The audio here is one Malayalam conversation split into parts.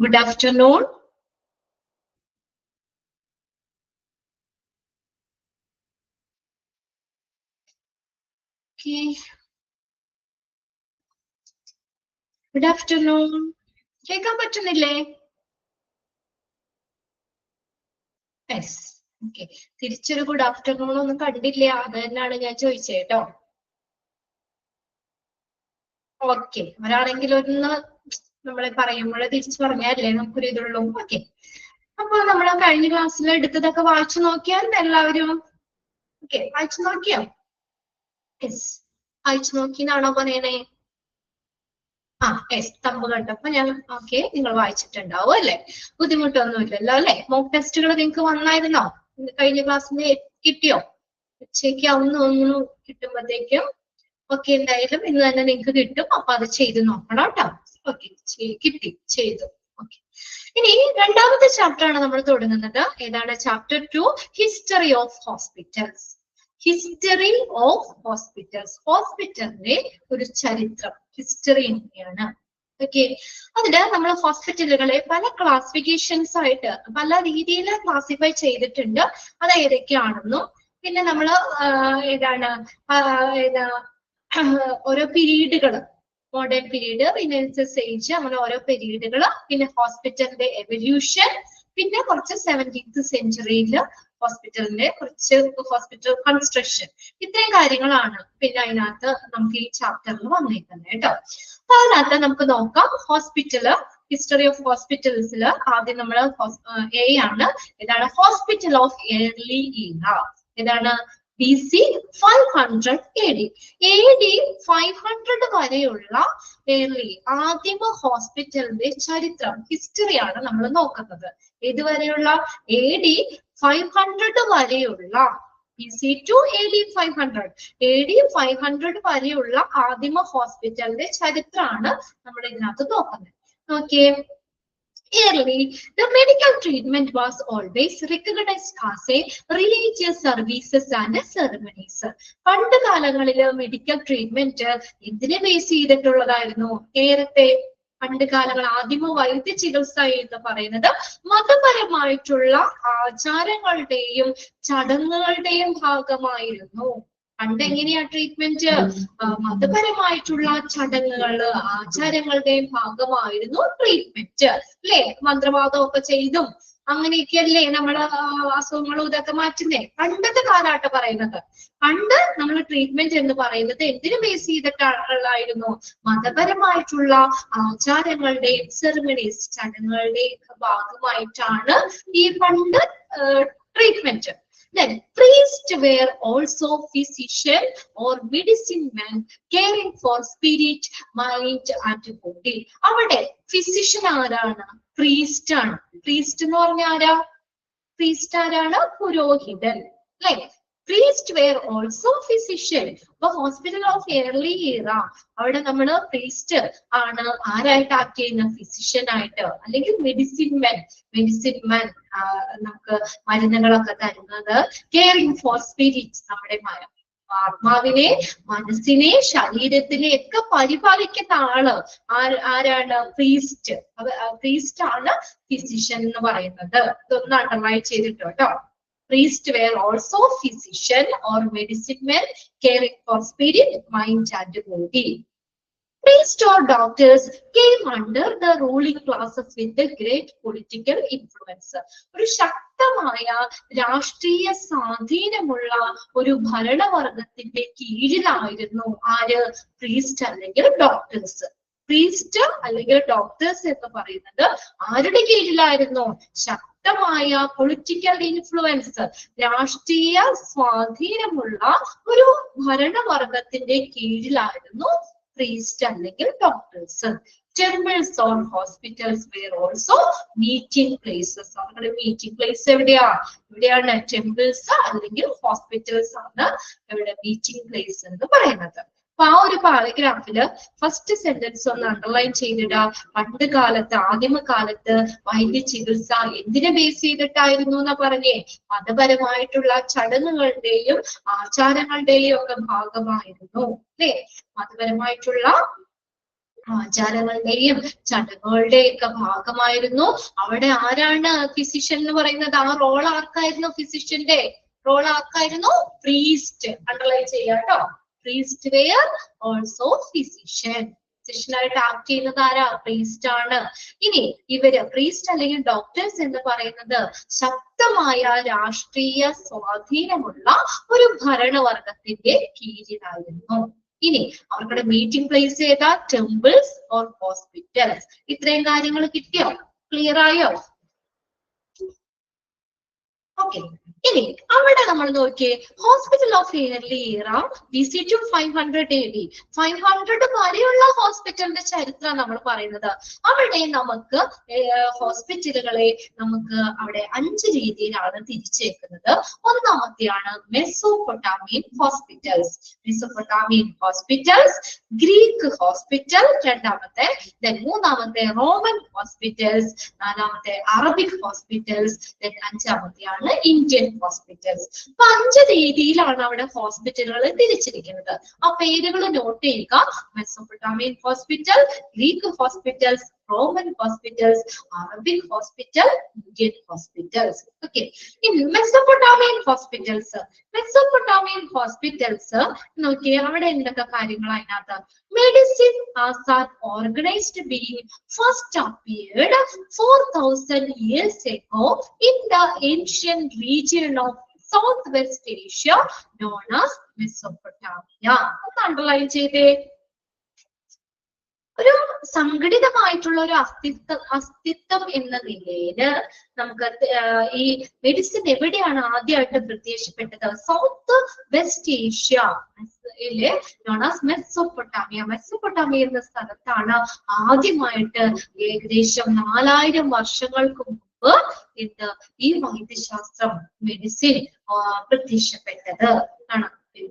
Good afternoon. Okay. Good afternoon. കേൾക്കാൻ പറ്റുന്നില്ലേ? യെസ്. ഓക്കെ. തിരിച്ചൊരു ഗുഡ് ആഫ്റ്റർനൂൺ ഒന്നും കണ്ടില്ല. അത് തന്നെയാണ് ഞാൻ ചോദിച്ചത് കേട്ടോ. ഓക്കെ. ഒരാളെങ്കിലും ഒന്ന് നമ്മളെ പറയുമ്പോൾ തിരിച്ചു പറഞ്ഞാലേ നമുക്കൊരു ഇതുള്ളൂ. ഓക്കെ. അപ്പൊ നമ്മൾ കഴിഞ്ഞ ക്ലാസ്സിൽ എടുത്തതൊക്കെ വായിച്ചു നോക്കിയാൽ എല്ലാവരും ഓക്കെ വായിച്ചു നോക്കിയോ? യെസ്. വായിച്ചു നോക്കിന്നാണോ പറയണേ? യെസ്. തമ്പ് കണ്ടപ്പോ ഞാൻ ഓക്കെ നിങ്ങൾ വായിച്ചിട്ടുണ്ടാവും അല്ലെ? ബുദ്ധിമുട്ടൊന്നുമില്ലല്ലോ അല്ലെ? മോക്ക് ടെസ്റ്റുകൾ നിങ്ങൾക്ക് വന്നായിരുന്നോ? കഴിഞ്ഞ ക്ലാസ്സിന് കിട്ടിയോ? ഉച്ചയ്ക്ക് ഒന്ന് കിട്ടുമ്പോഴത്തേക്കും ഓക്കെ എന്തായാലും ഇന്ന് തന്നെ നിങ്ങൾക്ക് കിട്ടും. അപ്പൊ അത് ചെയ്ത് നോക്കണം കേട്ടോ. ഓക്കെ കിട്ടി ചെയ്തു. ഓക്കെ. ഇനി രണ്ടാമത്തെ ചാപ്റ്റർ ആണ് നമ്മൾ തുടങ്ങുന്നത്. ഏതാണ്? Chapter 2 history of hospitals. History of hospitals. ഹോസ്പിറ്റലിന്റെ ഒരു ചരിത്രം ഹിസ്റ്ററി തന്നെയാണ്. ഓക്കെ. അതില് നമ്മൾ ഹോസ്പിറ്റലുകളെ പല ക്ലാസിഫിക്കേഷൻസ് ആയിട്ട് പല രീതിയിൽ ക്ലാസിഫൈ ചെയ്തിട്ടുണ്ട്. അത് ഏതൊക്കെയാണെന്നും പിന്നെ നമ്മൾ ഏതാണ് ഓരോ പീരീഡുകൾ മോഡേൺ പീരീഡ് റിനൈസൻസ് ഏജ് അങ്ങനെ ഓരോ പീരീഡുകൾ പിന്നെ ഹോസ്പിറ്റലിന്റെ എവല്യൂഷൻ പിന്നെ കുറച്ച് 17th സെഞ്ചുറിയിൽ ഹോസ്പിറ്റലിന്റെ കുറച്ച് ഹോസ്പിറ്റൽ കൺസ്ട്രക്ഷൻ ഇത്രയും കാര്യങ്ങളാണ് പിന്നെ അതിനകത്ത് നമുക്ക് ഈ ചാപ്റ്ററിൽ വന്നിരിക്കുന്നത് കേട്ടോ. അപ്പൊ അതിനകത്ത് നമുക്ക് നോക്കാം ഹോസ്പിറ്റല് ഹിസ്റ്ററി ഓഫ് ഹോസ്പിറ്റൽസിൽ ആദ്യം നമ്മൾ എ ആണ്. ഇതാണ് ഹോസ്പിറ്റൽ ഓഫ് ഏർലി ഈറ. ഇതാണ് BC 500 AD. AD 500 വരെയുള്ള ഏർലി ആദിമ ഹോസ്പിറ്റലിന്റെ ചരിത്രം ഹിസ്റ്ററിയാണ് നമ്മൾ നോക്കുന്നത്. ഏതുവരെയുള്ള? AD 500 വരെയുള്ള BC to AD 500. AD 500 വരെയുള്ള ആദിമ ഹോസ്പിറ്റലിന്റെ ചരിത്രമാണ് നമ്മൾ ഇതിനകത്ത് നോക്കുന്നത്. നോക്കിയേ. Early, the medical treatment was always recognized as a religious services and ceremonies. പണ്ട് കാലങ്ങളില് മെഡിക്കൽ ട്രീറ്റ്മെന്റ് എന്തിനെ ബേസ് ചെയ്തിട്ടുള്ളതായിരുന്നു? നേരത്തെ പണ്ട് കാലങ്ങൾ ആദിമ വൈദ്യ ചികിത്സ എന്ന് പറയുന്നത് മതപരമായിട്ടുള്ള ആചാരങ്ങളുടെയും ചടങ്ങുകളുടെയും ഭാഗമായിരുന്നു. പണ്ട് എങ്ങനെയാ ട്രീറ്റ്മെന്റ്? മതപരമായിട്ടുള്ള ചടങ്ങുകള് ആചാരങ്ങളുടെയും ഭാഗമായിരുന്നു ട്രീറ്റ്മെന്റ് അല്ലെ? മന്ത്രവാദമൊക്കെ ചെയ്തും അങ്ങനെയൊക്കെയല്ലേ നമ്മള് അസുഖങ്ങളും ഇതൊക്കെ മാറ്റുന്നേ. പണ്ടത്തെ കാലഘട്ടം പറയുന്നത്. പണ്ട് നമ്മൾ ട്രീറ്റ്മെന്റ് എന്ന് പറയുന്നത് എന്തിനു ബേസ് ചെയ്തിട്ടുള്ളായിരുന്നു? മതപരമായിട്ടുള്ള ആചാരങ്ങളുടെയും സെറിമണീസ് ചടങ്ങുകളുടെയും ഭാഗമായിട്ടാണ് ഈ പണ്ട് treatment. Then priests were also physician or medicine men caring for spirit, mind and body. അവിടെ ഫിസിഷ്യൻ ആരാണ്? പ്രീസ്റ്റ് ആണ്. പ്രീസ്റ്റ് എന്ന് പറഞ്ഞ ആരാ? പ്രീസ്റ്റ് ആരാണ്? പുരോഹിതൻ അല്ലെ? Priest were also physician. അപ്പൊ ഹോസ്പിറ്റൽ ഓഫ് ഏർലി ഈറ അവിടെ നമ്മള് പ്രീസ്റ്റ് ആണ് ആരായിട്ട് ആക്ട് ചെയ്യുന്ന? ഫിസിഷ്യൻ ആയിട്ട് അല്ലെങ്കിൽ മെഡിസിൻ മെൻ നമുക്ക് മരുന്നുകളൊക്കെ തരുന്നത്. കെയറിങ് ഫോർ സ്പിരിറ്റ്സ് നമ്മുടെ ആത്മാവിനെ മനസ്സിനെ ശരീരത്തിനെ ഒക്കെ പരിപാലിക്കുന്ന ആള് ആരാണ്? പ്രീസ്റ്റ്. പ്രീസ്റ്റ് ആണ് ഫിസിഷ്യൻ എന്ന് പറയുന്നത്. ഇതൊന്ന് അണ്ടർലൈൻ ചെയ്തിട്ടോ കേട്ടോ. Priests were also physician or medicine men caring for spirit, mind and body. Priests or doctors came under the ruling classes with a great political influence. ഒരു ശക്തമായ രാഷ്ട്രീയ സ്വാധീനമുള്ള ഒരു ഭരണവർഗത്തിന്റെ കീഴിലായിരുന്നു ആര്? പ്രീസ്റ്റ് അല്ലെങ്കിൽ ഡോക്ടേഴ്സ്. പ്രീസ്റ്റ് അല്ലെങ്കിൽ ഡോക്ടേഴ്സ് എന്ന് പറയുന്നത് ആരുടെ കീഴിലായിരുന്നു? ശക്തമായ പൊളിറ്റിക്കൽ ഇൻഫ്ലുവൻസ് രാഷ്ട്രീയ സ്വാധീനമുള്ള ഒരു ഭരണവർഗത്തിന്റെ കീഴിലായിരുന്നു പ്രീസ്റ്റ് അല്ലെങ്കിൽ doctors. Temples or hospitals were also meeting places. അവരുടെ മീറ്റിംഗ് പ്ലേസ് എവിടെയാണ്? ടെമ്പിൾസ് അല്ലെങ്കിൽ ഹോസ്പിറ്റൽസ് ആണ് ഇവിടെ മീറ്റിംഗ് പ്ലേസ് എന്ന് പറയുന്നത്. അപ്പൊ ആ ഒരു പാരഗ്രാഫില് ഫസ്റ്റ് സെന്റൻസ് ഒന്ന് അണ്ടർലൈൻ ചെയ്തിട. പണ്ട് കാലത്ത് ആദിമകാലത്ത് വൈദ്യ ചികിത്സ എന്തിനെ ബേസ് ചെയ്തിട്ടായിരുന്നു എന്നാ പറഞ്ഞേ? മതപരമായിട്ടുള്ള ചടങ്ങുകളുടെയും ആചാരങ്ങളുടെയും ഒക്കെ ഭാഗമായിരുന്നു അല്ലെ? മതപരമായിട്ടുള്ള ആചാരങ്ങളുടെയും ചടങ്ങുകളുടെയും ഒക്കെ ഭാഗമായിരുന്നു. അവിടെ ആരാണ് ഫിസിഷ്യൻ എന്ന് പറയുന്നത്? ആ റോൾ ആർക്കായിരുന്നു? ഫിസിഷ്യന്റെ റോൾ ആർക്കായിരുന്നു? പ്രീസ്റ്റ്. അണ്ടർലൈൻ ചെയ്യാട്ടോ. Priest were also physician. ഫിസിഷ്യനായിട്ട് ആക്ട് ചെയ്യുന്നത് ആരാ? പ്രീസ്റ്റ് ആണ്. ഇനി ഇവര് പ്രീസ്റ്റ് അല്ലെങ്കിൽ ഡോക്ടേഴ്സ് എന്ന് പറയുന്നത് ശക്തമായ രാഷ്ട്രീയ സ്വാധീനമുള്ള ഒരു ഭരണവർഗത്തിന്റെ കീഴിലായിരുന്നു. ഇനി അവരുടെ മീറ്റിംഗ് പ്ലേസ് ചെയ്ത ടെമ്പിൾസ് ഓർ ഹോസ്പിറ്റൽസ്. ഇത്രയും കാര്യങ്ങൾ കിട്ടിയോ? ക്ലിയർ ആയോ? ഓക്കെ. ഇനി അവിടെ നമ്മൾ നോക്കിയേ, ഹോസ്പിറ്റൽ ഓഫ് ഏർലി ഇറ BC to 500 AD. 500 വരെയുള്ള ഹോസ്പിറ്റലിന്റെ ചരിത്രം നമ്മൾ പറയുന്നത്. അവിടെ നമുക്ക് ഹോസ്പിറ്റലുകളെ നമുക്ക് അവിടെ 5 രീതിയിലാണ് തിരിച്ചേക്കുന്നത്. ഒന്നാമത്തെയാണ് മെസോപ്പൊട്ടാമിയൻ ഹോസ്പിറ്റൽസ്. മെസോപ്പൊട്ടാമിയൻ ഹോസ്പിറ്റൽസ്, ഗ്രീക്ക് ഹോസ്പിറ്റൽ രണ്ടാമത്തെ, മൂന്നാമത്തെ റോമൻ ഹോസ്പിറ്റൽസ്, നാലാമത്തെ അറബിക് ഹോസ്പിറ്റൽസ്, അഞ്ചാമത്തെയാണ് ഇന്ത്യൻ ഹോസ്പിറ്റൽസ്. അപ്പൊ 5 രീതിയിലാണ് അവിടെ ഹോസ്പിറ്റലുകൾ തിരിച്ചിരിക്കുന്നത്. ആ പേരുകൾ നോട്ട് ചെയ്യുക. Mesopotamian hospital, Greek hospitals, Roman hospitals, Arabic hospital, Indian hospitals. Okay. ഇനി മെസോപ്പൊട്ടാമിയൻ ഹോസ്പിറ്റൽസ്. മെസോപ്പൊട്ടാമിയൻ ഹോസ്പിറ്റൽസ് നോക്കിയേ, അവിടെ എന്തൊക്കെ കാര്യങ്ങൾ അതിനകത്ത്? Medicine as an organised being first appeared 4000 years ago in the ancient region of Southwest Asia known as Mesopotamia. ഒന്ന് അണ്ടർലൈൻ ചെയ്തേ. ഒരു സംഘടിതമായിട്ടുള്ള ഒരു അസ്തിത്വം എന്ന നിലയില് നമുക്ക് ഈ മെഡിസിൻ എവിടെയാണ് ആദ്യമായിട്ട് പ്രത്യക്ഷപ്പെട്ടത്? South west Asia known as Mesopotamia. Mesopotamia എന്ന സ്ഥലത്താണ് ആദ്യമായിട്ട് ഏകദേശം 4000 വർഷങ്ങൾക്ക് മുമ്പ് ഈ വൈദ്യശാസ്ത്രം, മെഡിസിൻ പ്രത്യക്ഷപ്പെട്ടത് ആണ്.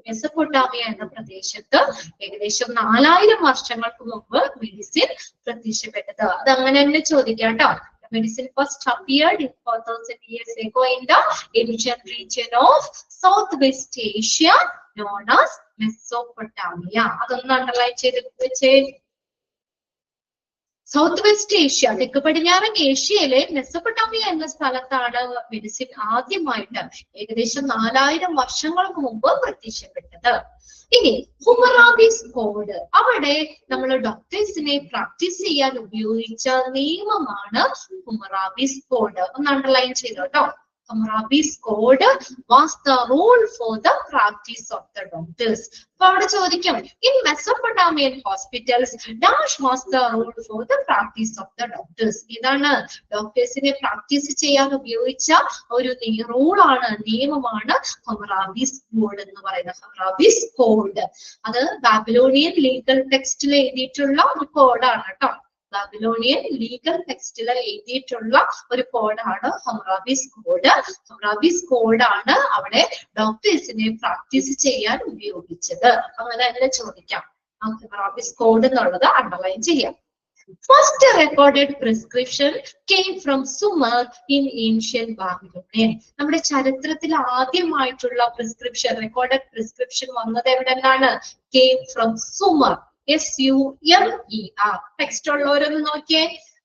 മെസോപ്പൊട്ടാമിയ എന്ന പ്രദേശത്ത് ഏകദേശം 4000 വർഷങ്ങൾക്ക് മുമ്പ് മെഡിസിൻ പ്രത്യക്ഷപ്പെട്ടത്. അത് അങ്ങനെ തന്നെ ചോദിക്കാം കേട്ടോ. Medicine first appeared in 4000 years ago in the ancient region of Southwest Asia known as Mesopotamia. അതൊന്ന് അണ്ടർലൈൻ ചെയ്ത് വെച്ചേ. സൗത്ത് വെസ്റ്റ് ഏഷ്യ, തെക്ക് പടിഞ്ഞാറൻ ഏഷ്യയിലെ മെസോപ്പൊട്ടാമിയ എന്ന സ്ഥലത്താണ് മെഡിസിൻ ആദ്യമായിട്ട് ഏകദേശം 4000 വർഷങ്ങൾക്ക് മുമ്പ് പ്രത്യക്ഷപ്പെട്ടത്. ഇനി ഹുമറാബിസ് കോഡ്, അവിടെ നമ്മൾ ഡോക്ടേഴ്സിനെ പ്രാക്ടീസ് ചെയ്യാൻ ഉപയോഗിച്ച നിയമമാണ് ഹുമറാബിസ് കോഡ്. ഒന്ന് അണ്ടർലൈൻ ചെയ്തോ കേട്ടോ. Hammurabi's code was the rule for the practice of the doctors. അപ്പൊ അവിടെ ചോദിക്കും, in Mesopotamian hospitals, dash was the rule for the practice of the doctors. ഇതാണ് ഡോക്ടേഴ്സിനെ പ്രാക്ടീസ് ചെയ്യാൻ ഉപയോഗിച്ച ഒരു റൂളാണ്, നിയമമാണ് ഹമ്മറാബിസ് കോഡ് എന്ന് പറയുന്നത്. ഹമ്മറാബിസ് കോഡ് അത് ബാബിലോണിയൻ ലീഗൽ ടെക്സ്റ്റിൽ എഴുതിയിട്ടുള്ള ഒരു കോഡാണ് കേട്ടോ. ബാബിലോണിയൻ ലീഗൽ ടെക്സ്റ്റിൽ എഴുതിയിട്ടുള്ള ഒരു കോഡാണ് ഹമ്മറാബിസ് കോഡ്. ഹമ്മറാബിസ് കോഡാണ് അവിടെ ഡോക്ടേഴ്സിനെ പ്രാക്ടീസ് ചെയ്യാൻ ഉപയോഗിച്ചത്. അങ്ങനെ തന്നെ ചോദിക്കാം. ഹമ്മറാബിസ് കോഡ് എന്നുള്ളത് അണ്ടർലൈൻ ചെയ്യാം. First recorded prescription came from Sumer in ancient Babylonian. നമ്മുടെ ചരിത്രത്തിൽ ആദ്യമായിട്ടുള്ള പ്രിസ്ക്രിപ്ഷൻ, റെക്കോർഡഡ് പ്രിസ്ക്രിപ്ഷൻ വന്നത് എവിടെ നിന്നാണ്? Came from Sumer. SUMER. Text ഉള്ളവരൊന്ന് നോക്കിയേ,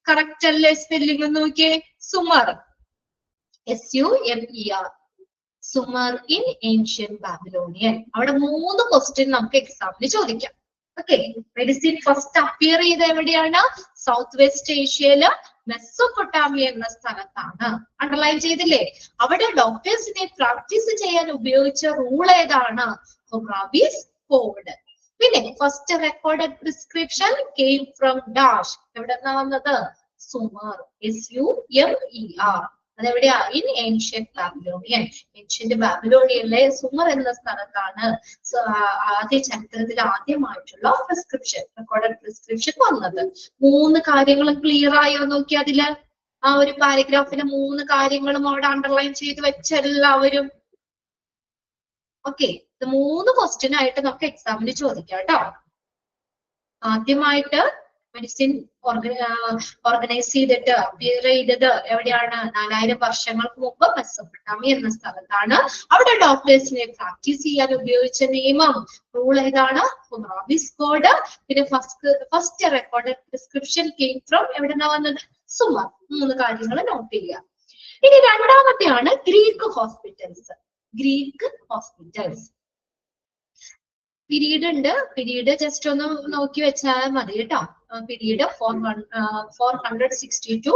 കറക്റ്റ് അല്ലേ സ്പെല്ലിംഗ്? നോക്കിയേ, Sumer, SUMER. Sumer in ancient Babylonian. അവിടെ 3 ക്വസ്റ്റ്യൻ നമുക്ക് എക്സാമിന് ചോദിക്കാം. ഓക്കെ. മെഡിസിൻ ഫസ്റ്റ് അപ്പിയർ ചെയ്ത് എവിടെയാണ്? സൗത്ത് വെസ്റ്റ് ഏഷ്യയില് മെസോപ്പൊട്ടാമിയ എന്ന സ്ഥലത്താണ്. അണ്ടർലൈൻ ചെയ്തില്ലേ? അവിടെ ഡോക്ടേഴ്സിനെ പ്രാക്ടീസ് ചെയ്യാൻ ഉപയോഗിച്ച റൂൾ ഏതാണ്? Hammurabi's code. പിന്നെ first recorded prescription came from dash. എവിടെ നിന്നാ വന്നത്? Sumer, SUMER. അതെവിടെയാ? In ancient Babylonian. ഏൻഷ്യന്റ് ബാബിലോണിയനിലെ സുമർ എന്ന സ്ഥലത്താണ് ആദ്യ ചരിത്രത്തിൽ ആദ്യമായിട്ടുള്ള പ്രിസ്ക്രിപ്ഷൻ, റെക്കോർഡഡ് പ്രിസ്ക്രിപ്ഷൻ വന്നത്. 3 കാര്യങ്ങളും ക്ലിയർ ആയോ നോക്കി. അതില് ആ ഒരു പാരഗ്രാഫിലെ 3 കാര്യങ്ങളും അവിടെ അണ്ടർലൈൻ ചെയ്ത് വെച്ചെല്ലാവരും. ഓക്കെ. ഇത് 3 ക്വസ്റ്റ്യൻ ആയിട്ട് നമുക്ക് എക്സാമിന് ചോദിക്കാം കേട്ടോ. ആദ്യമായിട്ട് മെഡിസിൻ ഓർഗനൈസ് ചെയ്തിട്ട് അപ്പിയർ ചെയ്തത് എവിടെയാണ്? 4000 വർഷങ്ങൾക്ക് മുമ്പ് മെസൊപ്പൊട്ടാമിയ എന്ന സ്ഥലത്താണ്. അവിടെ ഡോക്ടേഴ്സിനെ പ്രാക്ടീസ് ചെയ്യാൻ ഉപയോഗിച്ച നിയമം റൂൾ ഏതാണ്? Hammurabi's code. പിന്നെ first recorded prescription came from എവിടെന്നാ വന്നത്? സുമർ. 3 കാര്യങ്ങൾ നോട്ട് ചെയ്യുക. ഇനി രണ്ടാമത്തെയാണ് Greek hospitals. Greek hospitals period ഉണ്ട്. പീരീഡ് ജസ്റ്റ് ഒന്ന് നോക്കി വെച്ചാൽ മതി കേട്ടോ. Period 460 to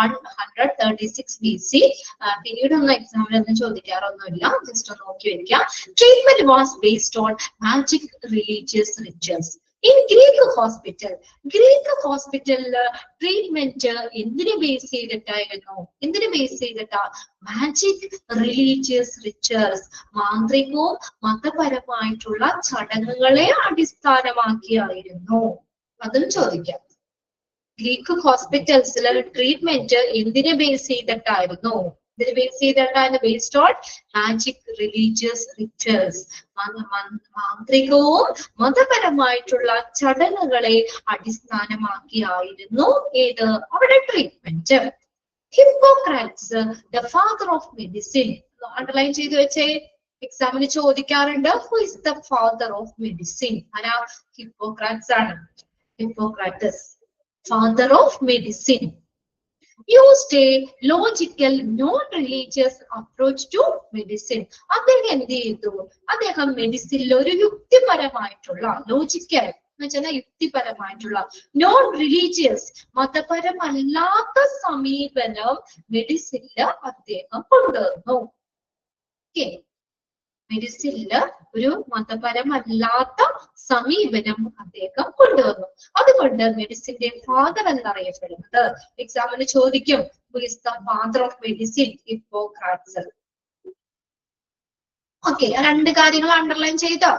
136 BC. പീരീഡ് ഒന്നും എക്സാമിനൊന്നും ചോദിക്കാറൊന്നുമില്ല, ജസ്റ്റ് ഒന്ന് നോക്കി വെക്കാം. Treatment was based on magic religious rituals. In Greek hospital, treatment എന്തിനെ ബേസ് ചെയ്തിട്ടായിരുന്നു? എന്തിനെ ബേസ് ചെയ്തിട്ടാ? മാജിക് റിലീജിയസ് റിച്വൽസ്, മാന്ത്രികവും മതപരമായിട്ടുള്ള ചടങ്ങുകളെ അടിസ്ഥാനമാക്കിയായിരുന്നു. അതും ചോദിക്കാം. ഗ്രീക്ക് ഹോസ്പിറ്റൽസിലെ ട്രീറ്റ്മെന്റ് എന്തിനെ ബേസ് ചെയ്തിട്ടായിരുന്നു? ഇതിനെ ബേസ് ചെയ്തിട്ടാണ് based on magic religious rituals, മാന്ത്രികവും മതപരമായിട്ടുള്ള ചടങ്ങുകളെ അടിസ്ഥാനമാക്കിയായിരുന്നു ഏത്? അവിടെ treatment. Hippocrates, the father of medicine. Underline ചെയ്ത് വെച്ചേ, എക്സാമിന് ചോദിക്കാറുണ്ട്. Who is the father of medicine? ആരാ? ഹിപ്പോക്രാറ്റ്സ് ആണ്. Hippocrates, father of medicine. used a logical non-religious approach to medicine. അദ്ദേഹം എന്ത് ചെയ്തു? അദ്ദേഹം മെഡിസിനിൽ ഒരു യുക്തിപരമായിട്ടുള്ള, ലോജിക്കൽ എന്ന് വെച്ചാൽ യുക്തിപരമായിട്ടുള്ള, നോൺ റിലീജിയസ് മതപരമല്ലാത്ത സമീപനം മെഡിസിനിൽ അദ്ദേഹം കൊണ്ടുവന്നു. മെഡിസിനില് ഒരു മതപരമല്ലാത്ത സമീപനം അദ്ദേഹം കൊണ്ടുവന്നു. അതുകൊണ്ട് മെഡിസിന്റെ ഫാദർ എന്നറിയപ്പെടുന്നത്. എക്സാമിന് ചോദിക്കും, who is the father of medicine? Hippocrates. Okay, 2 കാര്യങ്ങൾ അണ്ടർലൈൻ ചെയ്തോ?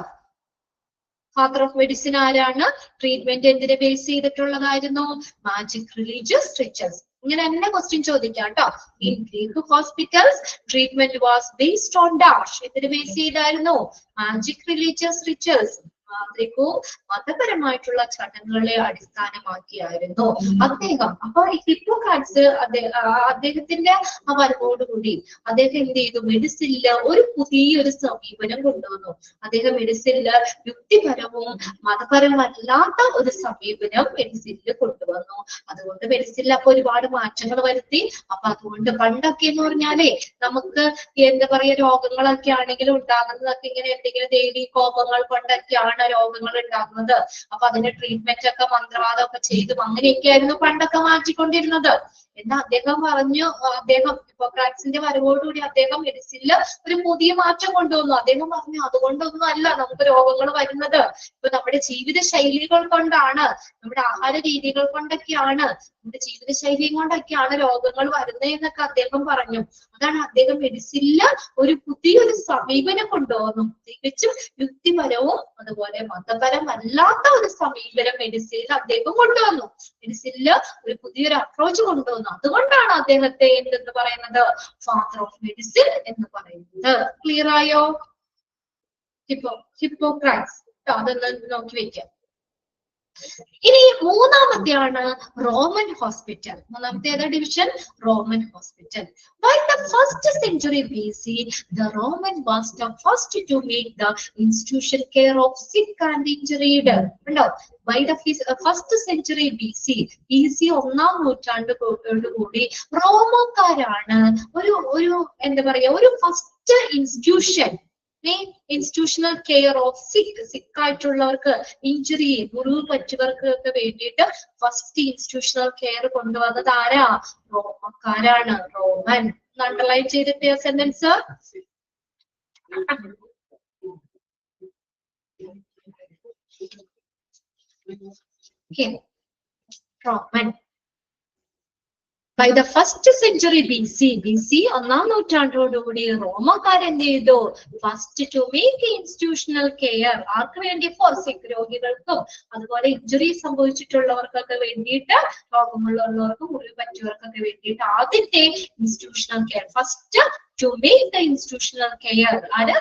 ഫാദർ ഓഫ് മെഡിസിൻ ആരാണ്? ട്രീറ്റ്മെന്റ് എന്തിനെ ബേസ് ചെയ്തിട്ടുള്ളതായിരുന്നു? Magic religious rituals. ഇങ്ങനെ തന്നെ ക്വസ്റ്റ്യൻ ചോദിക്കാം കേട്ടോ. In Greek hospitals treatment was based on dash. എന്തിന് ബേസ് ചെയ്തായിരുന്നു? മാജിക് റിലീജിയസ് റിച്വൽസ്, മാന്ത്രികവും മതപരമായിട്ടുള്ള ചടങ്ങുകളെ അടിസ്ഥാനമാക്കിയായിരുന്നു അദ്ദേഹം. അപ്പൊ ഹിപ്പോക്രാറ്റ്സ് അദ്ദേഹത്തിന്റെ ആ വരവോടുകൂടി അദ്ദേഹം എന്ത് ചെയ്തു? മെഡിസിനില് ഒരു പുതിയൊരു സമീപനം കൊണ്ടുവന്നു. അദ്ദേഹം മെഡിസിനില് യുക്തിപരവും മതപരമല്ലാത്ത ഒരു സമീപനം മെഡിസിനിൽ കൊണ്ടുവന്നു. അതുകൊണ്ട് മെഡിസിനിൽ അപ്പൊ ഒരുപാട് മാറ്റങ്ങൾ വരുത്തി. അപ്പൊ അതുകൊണ്ട് പണ്ടൊക്കെ എന്ന് പറഞ്ഞാലേ നമുക്ക് എന്താ പറയാ, രോഗങ്ങളൊക്കെ ആണെങ്കിലും ഉണ്ടാകുന്നതൊക്കെ ഇങ്ങനെ എന്തെങ്കിലും ദേവീ കോപങ്ങൾ കൊണ്ടൊക്കെയാണ് രോഗങ്ങൾ ഉണ്ടാകുന്നത്. അപ്പൊ അതിന്റെ ട്രീറ്റ്മെന്റ് ഒക്കെ മന്ത്രവാദം ഒക്കെ ചെയ്തും അങ്ങനെയൊക്കെയായിരുന്നു പണ്ടൊക്കെ മാറ്റിക്കൊണ്ടിരുന്നത്. എന്നാൽ അദ്ദേഹം പറഞ്ഞു, അദ്ദേഹം ഹിപ്പോക്രാറ്റ്സിന്റെ വരവോടുകൂടി അദ്ദേഹം മെഡിസിനിൽ ഒരു പുതിയ മാറ്റം കൊണ്ടുവന്നു. അദ്ദേഹം പറഞ്ഞു, അതുകൊണ്ടൊന്നും അല്ല നമുക്ക് രോഗങ്ങൾ വരുന്നത്, ഇപ്പൊ നമ്മുടെ ജീവിത ശൈലികൾ കൊണ്ടാണ്, നമ്മുടെ ആഹാര രീതികൾ കൊണ്ടൊക്കെയാണ്, നമ്മുടെ ജീവിതശൈലിയും കൊണ്ടൊക്കെയാണ് രോഗങ്ങൾ വരുന്നതെന്നൊക്കെ അദ്ദേഹം പറഞ്ഞു. അതാണ് അദ്ദേഹം മെഡിസിനിൽ ഒരു പുതിയൊരു സമീപനം കൊണ്ടുവന്നു. തികച്ചും യുക്തിപരവും അതുപോലെ മതപരമല്ലാത്ത ഒരു സമീപനം മെഡിസിനിൽ അദ്ദേഹം കൊണ്ടുവന്നു. മെഡിസിനിൽ ഒരു പുതിയൊരു അപ്രോച്ച് കൊണ്ടുവന്നു. അതുകൊണ്ടാണ് അദ്ദേഹത്തെ എന്തെന്ന് പറയുന്നത്? ഫാദർ ഓഫ് മെഡിസിൻ എന്ന് പറയുന്നത്. ക്ലിയർ ആയോ? ഹിപ്പോക്രാറ്റ്സ്. അതൊന്ന് നോക്കി വെക്കാം. ഇനി മൂന്നാമത്തെയാണ് റോമൻ ഹോസ്പിറ്റൽ. മൂന്നാമത്തെ ഏതാ division? Roman hospital. By the 1st century BC, the Roman was the first to make the institutional care of sick and injured. ഉണ്ടോ? By the 1st century BC, ഒന്നാം നൂറ്റാണ്ടോടുകൂടി റോമക്കാരാണ് ഒരു എന്താ പറയാ, ഒരു ഫസ്റ്റ് ഇൻസ്റ്റിറ്റ്യൂഷണൽ കെയർ ഓഫ് സിക്ക് ആയിട്ടുള്ളവർക്ക്, ഇഞ്ചുറി മുറിവ് പറ്റിയവർക്ക് ഒക്കെ വേണ്ടിയിട്ട് ഫസ്റ്റ് ഇൻസ്റ്റിറ്റ്യൂഷണൽ കെയർ കൊണ്ടുവന്നത് ആരാ? റോമക്കാരാണ്. റോമൻ. അണ്ടർലൈൻ ചെയ്തിട്ട് sentence. Roman. By the 1st century BC, ഒന്നാം നൂറ്റാണ്ടോടുകൂടി റോമക്കാരെന്ത് ചെയ്തു? First to make institutional care. ആർക്ക് വേണ്ടി? ഫോർ സിക്ക്, രോഗികൾക്കും അതുപോലെ ഇഞ്ചുറി സംഭവിച്ചിട്ടുള്ളവർക്കൊക്കെ വേണ്ടിയിട്ട്, രോഗമുള്ളവർക്കും മുറിവ് പറ്റിയവർക്കൊക്കെ വേണ്ടിയിട്ട് ആദ്യത്തെ institutional care, first to make the institutional care ആര്?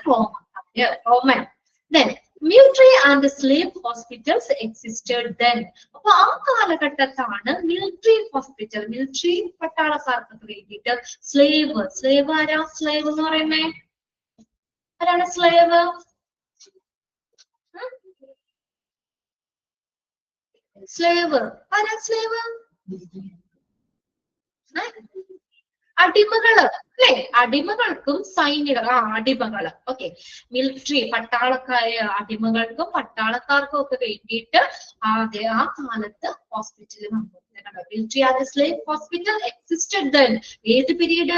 Roman. Then military and slave hospitals existed then. അപ്പൊ ആ കാലഘട്ടത്താണ് മിലിറ്ററി ഹോസ്പിറ്റൽ, മിലിറ്ററി പട്ടാളക്കാർക്ക് വേണ്ടിയിട്ട് സ്ലേവ് ആരാ? സ്ലേവ് എന്ന് പറയുന്നേ ആരാണ്? സ്ലേവ് ആരാ? സ്ലേവ് അടിമകള് അല്ലെ? അടിമകൾക്കും അടിമകള് ഓക്കെ. മിലിറ്ററി അടിമകൾക്കും പട്ടാളക്കാർക്കും ഒക്കെ വേണ്ടിയിട്ട് ആ കാലത്ത് ഹോസ്പിറ്റൽ വന്നു. Military and slave hospital existed then. ഏത് പീരീഡ്?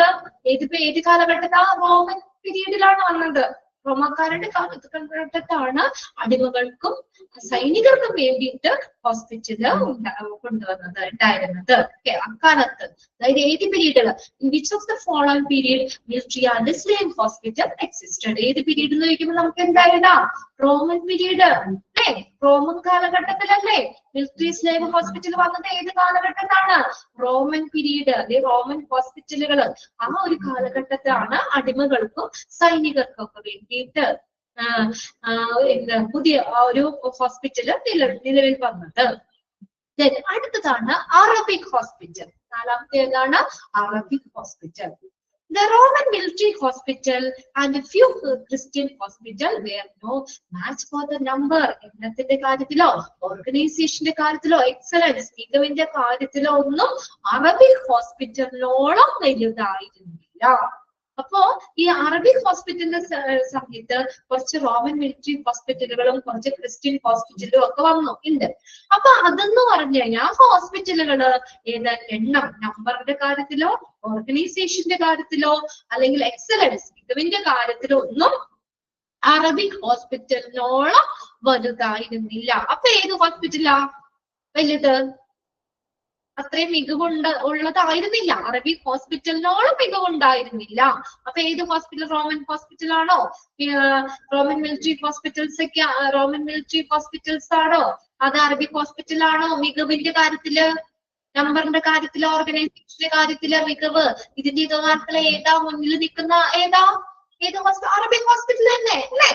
ഏത് കാലഘട്ടത്താ? റോമൻ പീരീഡിലാണ് വന്നത്. റോമാക്കാരുടെ കാലഘട്ടത്താണ് അടിമകൾക്കും സൈനികർക്കും വേണ്ടിയിട്ട് ഹോസ്പിറ്റല് ഉണ്ടായിരുന്നത്. അക്കാലത്ത് അതായത് ഏത് പീരീഡിൽ? Which of the following period military and slave hospital existed? ഏത് പീരീഡ് എന്ന് ചോദിക്കുമ്പോൾ നമുക്ക് എന്താ? റോമൻ പീരീഡ് അല്ലേ? റോമൻ കാലഘട്ടത്തിലല്ലേ മിലിറ്ററി സ്ലേവ് ഹോസ്പിറ്റൽ വന്നത്? ഏത് കാലഘട്ടത്താണ്? Roman period. അല്ലെ റോമൻ ഹോസ്പിറ്റലുകൾ ആ ഒരു കാലഘട്ടത്തിലാണ് അടിമകൾക്കും സൈനികർക്കും ഒക്കെ വേണ്ടിയിട്ട് പുതിയ ഒരു ഹോസ്പിറ്റല് നിലവിൽ വന്നത്. അടുത്തതാണ് അറബിക് ഹോസ്പിറ്റൽ. നാലാമത്തെ ഏതാണ്? Arabic hospital. The Roman military hospital and a few Christian hospital were no match for the number. എണ്ണത്തിന്റെ കാര്യത്തിലോ ഓർഗനൈസേഷന്റെ കാര്യത്തിലോ എക്സലൻസ് മികവിന്റെ കാര്യത്തിലോ ഒന്നും അറബിക് ഹോസ്പിറ്റലിനോളം വലുതായിരുന്നില്ല. അപ്പോ ഈ അറബിക് ഹോസ്പിറ്റലിന്റെ സമയത്ത് കുറച്ച് റോമൻ മിലിറ്ററി ഹോസ്പിറ്റലുകളും കുറച്ച് ക്രിസ്ത്യൻ ഹോസ്പിറ്റലും ഒക്കെ ഉണ്ട്. അപ്പൊ അതെന്ന് പറഞ്ഞു കഴിഞ്ഞാൽ ഹോസ്പിറ്റലുകള് എണ്ണം നമ്പറിന്റെ കാര്യത്തിലോ ഓർഗനൈസേഷന്റെ കാര്യത്തിലോ അല്ലെങ്കിൽ എക്സലൻസ് മികവിന്റെ കാര്യത്തിലോ ഒന്നും അറബിക് ഹോസ്പിറ്റലിനോളം വലുതായിരുന്നില്ല. അപ്പൊ ഏത് ഹോസ്പിറ്റലാ വലുത്? അത്രയും ഉള്ളതായിരുന്നില്ല. അറബിക് ഹോസ്പിറ്റലിനോളം മികവുണ്ടായിരുന്നില്ല. അപ്പൊ ഏത് ഹോസ്പിറ്റൽ? റോമൻ ഹോസ്പിറ്റലാണോ? റോമൻ മിലിറ്ററി ഹോസ്പിറ്റൽസ് ആണോ? അത് അറബിക് ഹോസ്പിറ്റലാണോ? മികവിന്റെ കാര്യത്തില്, നമ്പറിന്റെ കാര്യത്തില്, ഓർഗനൈസേഷന്റെ കാര്യത്തില് മികവ്, ഇതിന്റെ കാര്യത്തില് ഏതാ മുന്നിൽ നിൽക്കുന്ന? ഏത് ഹോസ്പിറ്റൽ? അറബിക് ഹോസ്പിറ്റൽ തന്നെ അല്ലേ?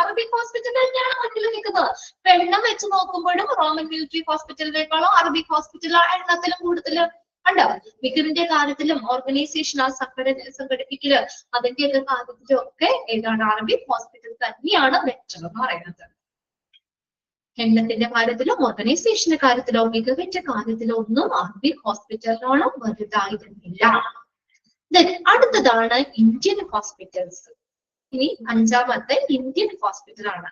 അറബിക് ഹോസ്പിറ്റൽ തന്നെയാണ് മുന്നിൽ നിൽക്കുന്നത്. ഇപ്പൊ എണ്ണം വെച്ച് നോക്കുമ്പോഴും റോമൻ മിലിറ്ററി ഹോസ്പിറ്റലിനേക്കാളും അറബിക് ഹോസ്പിറ്റൽ എണ്ണത്തിലും കൂടുതൽ ഉണ്ട്. മികവിന്റെ കാര്യത്തിലും ഓർഗനൈസേഷൻ സംഘടിപ്പിക്കല് അതിന്റെയൊക്കെ കാര്യത്തിലും ഒക്കെ ഏതാണ്? അറബിക് ഹോസ്പിറ്റൽ തന്നെയാണ് ബെറ്റർ എന്ന് പറയുന്നത്. എണ്ണത്തിന്റെ കാര്യത്തിലോ ഓർഗനൈസേഷന്റെ കാര്യത്തിലോ മികവിന്റെ കാര്യത്തിലോ ഒന്നും അറബിക് ഹോസ്പിറ്റലിനോളം വലുതായിരുന്നില്ല. അടുത്തതാണ് ഇന്ത്യൻ ഹോസ്പിറ്റൽസ്. ഇനി അഞ്ചാമത്തെ ഇന്ത്യൻ ഹോസ്പിറ്റൽ ആണ്.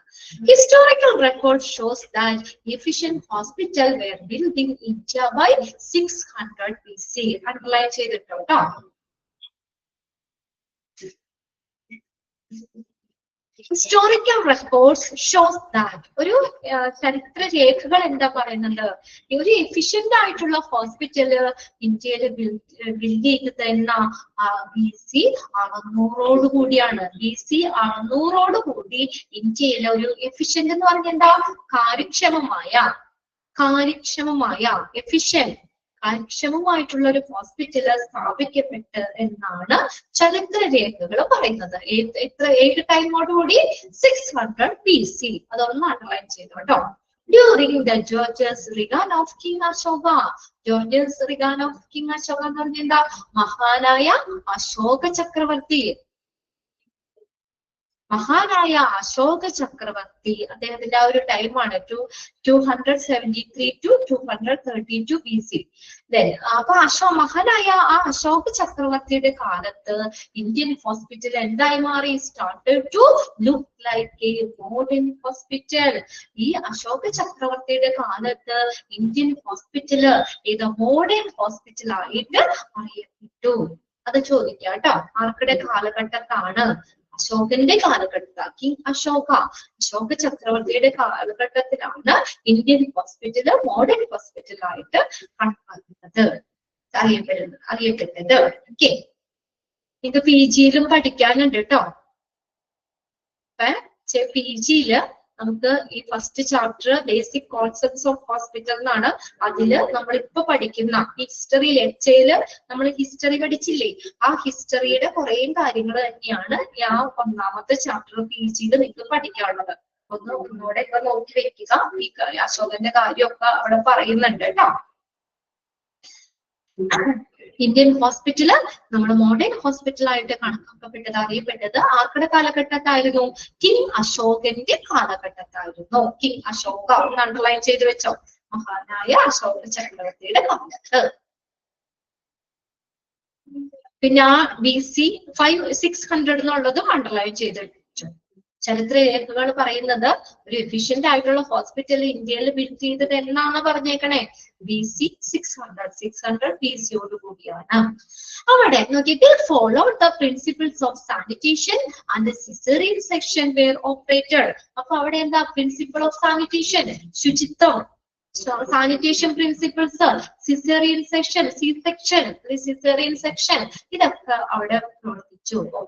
Historical record shows that efficient hospital were build in India by 600 BC. Underline ചെയ്തിട്ടോ. ഹിസ്റ്റോറിക്കൽ റെക്കോർഡ്സ് ഷോസ് ദാറ്റ്, ഒരു ചരിത്ര രേഖകൾ എന്താ പറയുന്നത്? ഒരു എഫിഷ്യന്റ് ആയിട്ടുള്ള ഹോസ്പിറ്റല് ഇന്ത്യയില് ബിൽഡ് ചെയ്ത് തന്ന BC 600 കൂടിയാണ്. BC 600 കൂടി ഇന്ത്യയിലെ ഒരു എഫിഷ്യന്റ് എന്ന് പറഞ്ഞാൽ എന്താ? കാര്യക്ഷമമായിട്ടുള്ള ഒരു ഹോസ്പിറ്റല് സ്ഥാപിക്കപ്പെട്ട് എന്നാണ് ചരിത്ര രേഖകൾ പറയുന്നത്. ഏത് ടൈമോടുകൂടി? 600 BC. അതൊന്ന് അണ്ടർലൈൻ ചെയ്തു കേട്ടോ. During the glorious reign of king Ashoka. Glorious reign of king Ashoka എന്ന് പറഞ്ഞാൽ എന്താ? മഹാനായ അശോക ചക്രവർത്തി. അദ്ദേഹത്തിന്റെ ആ ഒരു ടൈമാണ് 273 to 232 BC. അപ്പൊ മഹാനായ ആ അശോക ചക്രവർത്തിയുടെ കാലത്ത് ഇന്ത്യൻ ഹോസ്പിറ്റൽ എന്തായി മാറി? Started to look like a modern hospital. ഈ അശോക ചക്രവർത്തിയുടെ കാലത്ത് ഇന്ത്യൻ ഹോസ്പിറ്റല് മോഡേൺ ഹോസ്പിറ്റൽ ആയിട്ട് അറിയപ്പെട്ടു. അത് ചോദിക്കാം കേട്ടോ. ആർക്കുടെ കാലഘട്ടത്താണ്? അശോകന്റെ കാലഘട്ടത്തിൽ, കിങ് അശോക ചക്രവർത്തിയുടെ കാലഘട്ടത്തിലാണ് ഇന്ത്യൻ ഹോസ്പിറ്റല് മോഡേൺ ഹോസ്പിറ്റൽ ആയിട്ട് കണക്കാക്കുന്നത്, അറിയപ്പെട്ടത്. ഓക്കെ, ഇത് PG-യിലും പഠിക്കാനുണ്ട് കേട്ടോ. PG-യില് നമുക്ക് ഈ first chapter basic concepts of hospital എന്നാണ്. അതില് നമ്മളിപ്പോ പഠിക്കുന്ന ഹിസ്റ്ററി ലെക്ചറില് നമ്മൾ ഹിസ്റ്ററി പഠിച്ചില്ലേ? ആ ഹിസ്റ്ററിയുടെ കുറെ കാര്യങ്ങൾ തന്നെയാണ് ആ ഒന്നാമത്തെ ചാപ്റ്റർ PG-യിൽ നിങ്ങൾക്ക് പഠിക്കാനുള്ളത്. ഒന്നുകൂടെ ഒക്കെ നോക്കി വെക്കുക. ഈ അശോകന്റെ കാര്യമൊക്കെ അവിടെ പറയുന്നുണ്ട് കേട്ടോ. ഇന്ത്യൻ ഹോസ്പിറ്റല് നമ്മൾ മോഡേൺ ഹോസ്പിറ്റലായിട്ട് കണക്കാക്കപ്പെട്ടത് അറിയപ്പെട്ടത് ആരുടെ കാലഘട്ടത്തായിരുന്നു? കിങ് അശോകന്റെ കാലഘട്ടത്തായിരുന്നു. കിങ് അശോക ഒന്ന് അണ്ടർലൈൻ ചെയ്ത് വെച്ചോ, മഹാനായ അശോക ചക്രവർത്തിയുടെ കാലത്ത്. പിന്നെ ആ BC 600 എന്നുള്ളതും അണ്ടർലൈൻ ചെയ്ത് വെച്ചു. ചരിത്ര രേഖകൾ പറയുന്നത് ഒരു എഫിഷ്യന്റ് ആയിട്ടുള്ള ഹോസ്പിറ്റൽ ഇന്ത്യയിൽ ബിൽഡ് ചെയ്തത് എന്നാണ് പറഞ്ഞേക്കണേ? BC 600 BC കൂടിയാണ്. അവിടെ നോക്കിയിട്ട് follow the principles of sanitation and caesarean section were operated. അപ്പൊ അവിടെ എന്താ പ്രിൻസിപ്പിൾ ഓഫ് സാനിറ്റേഷൻ? ശുചിത്വം, sanitation principles, caesarean section, caesarean section, ഇതൊക്കെ അവിടെ പ്രവർത്തിച്ചു.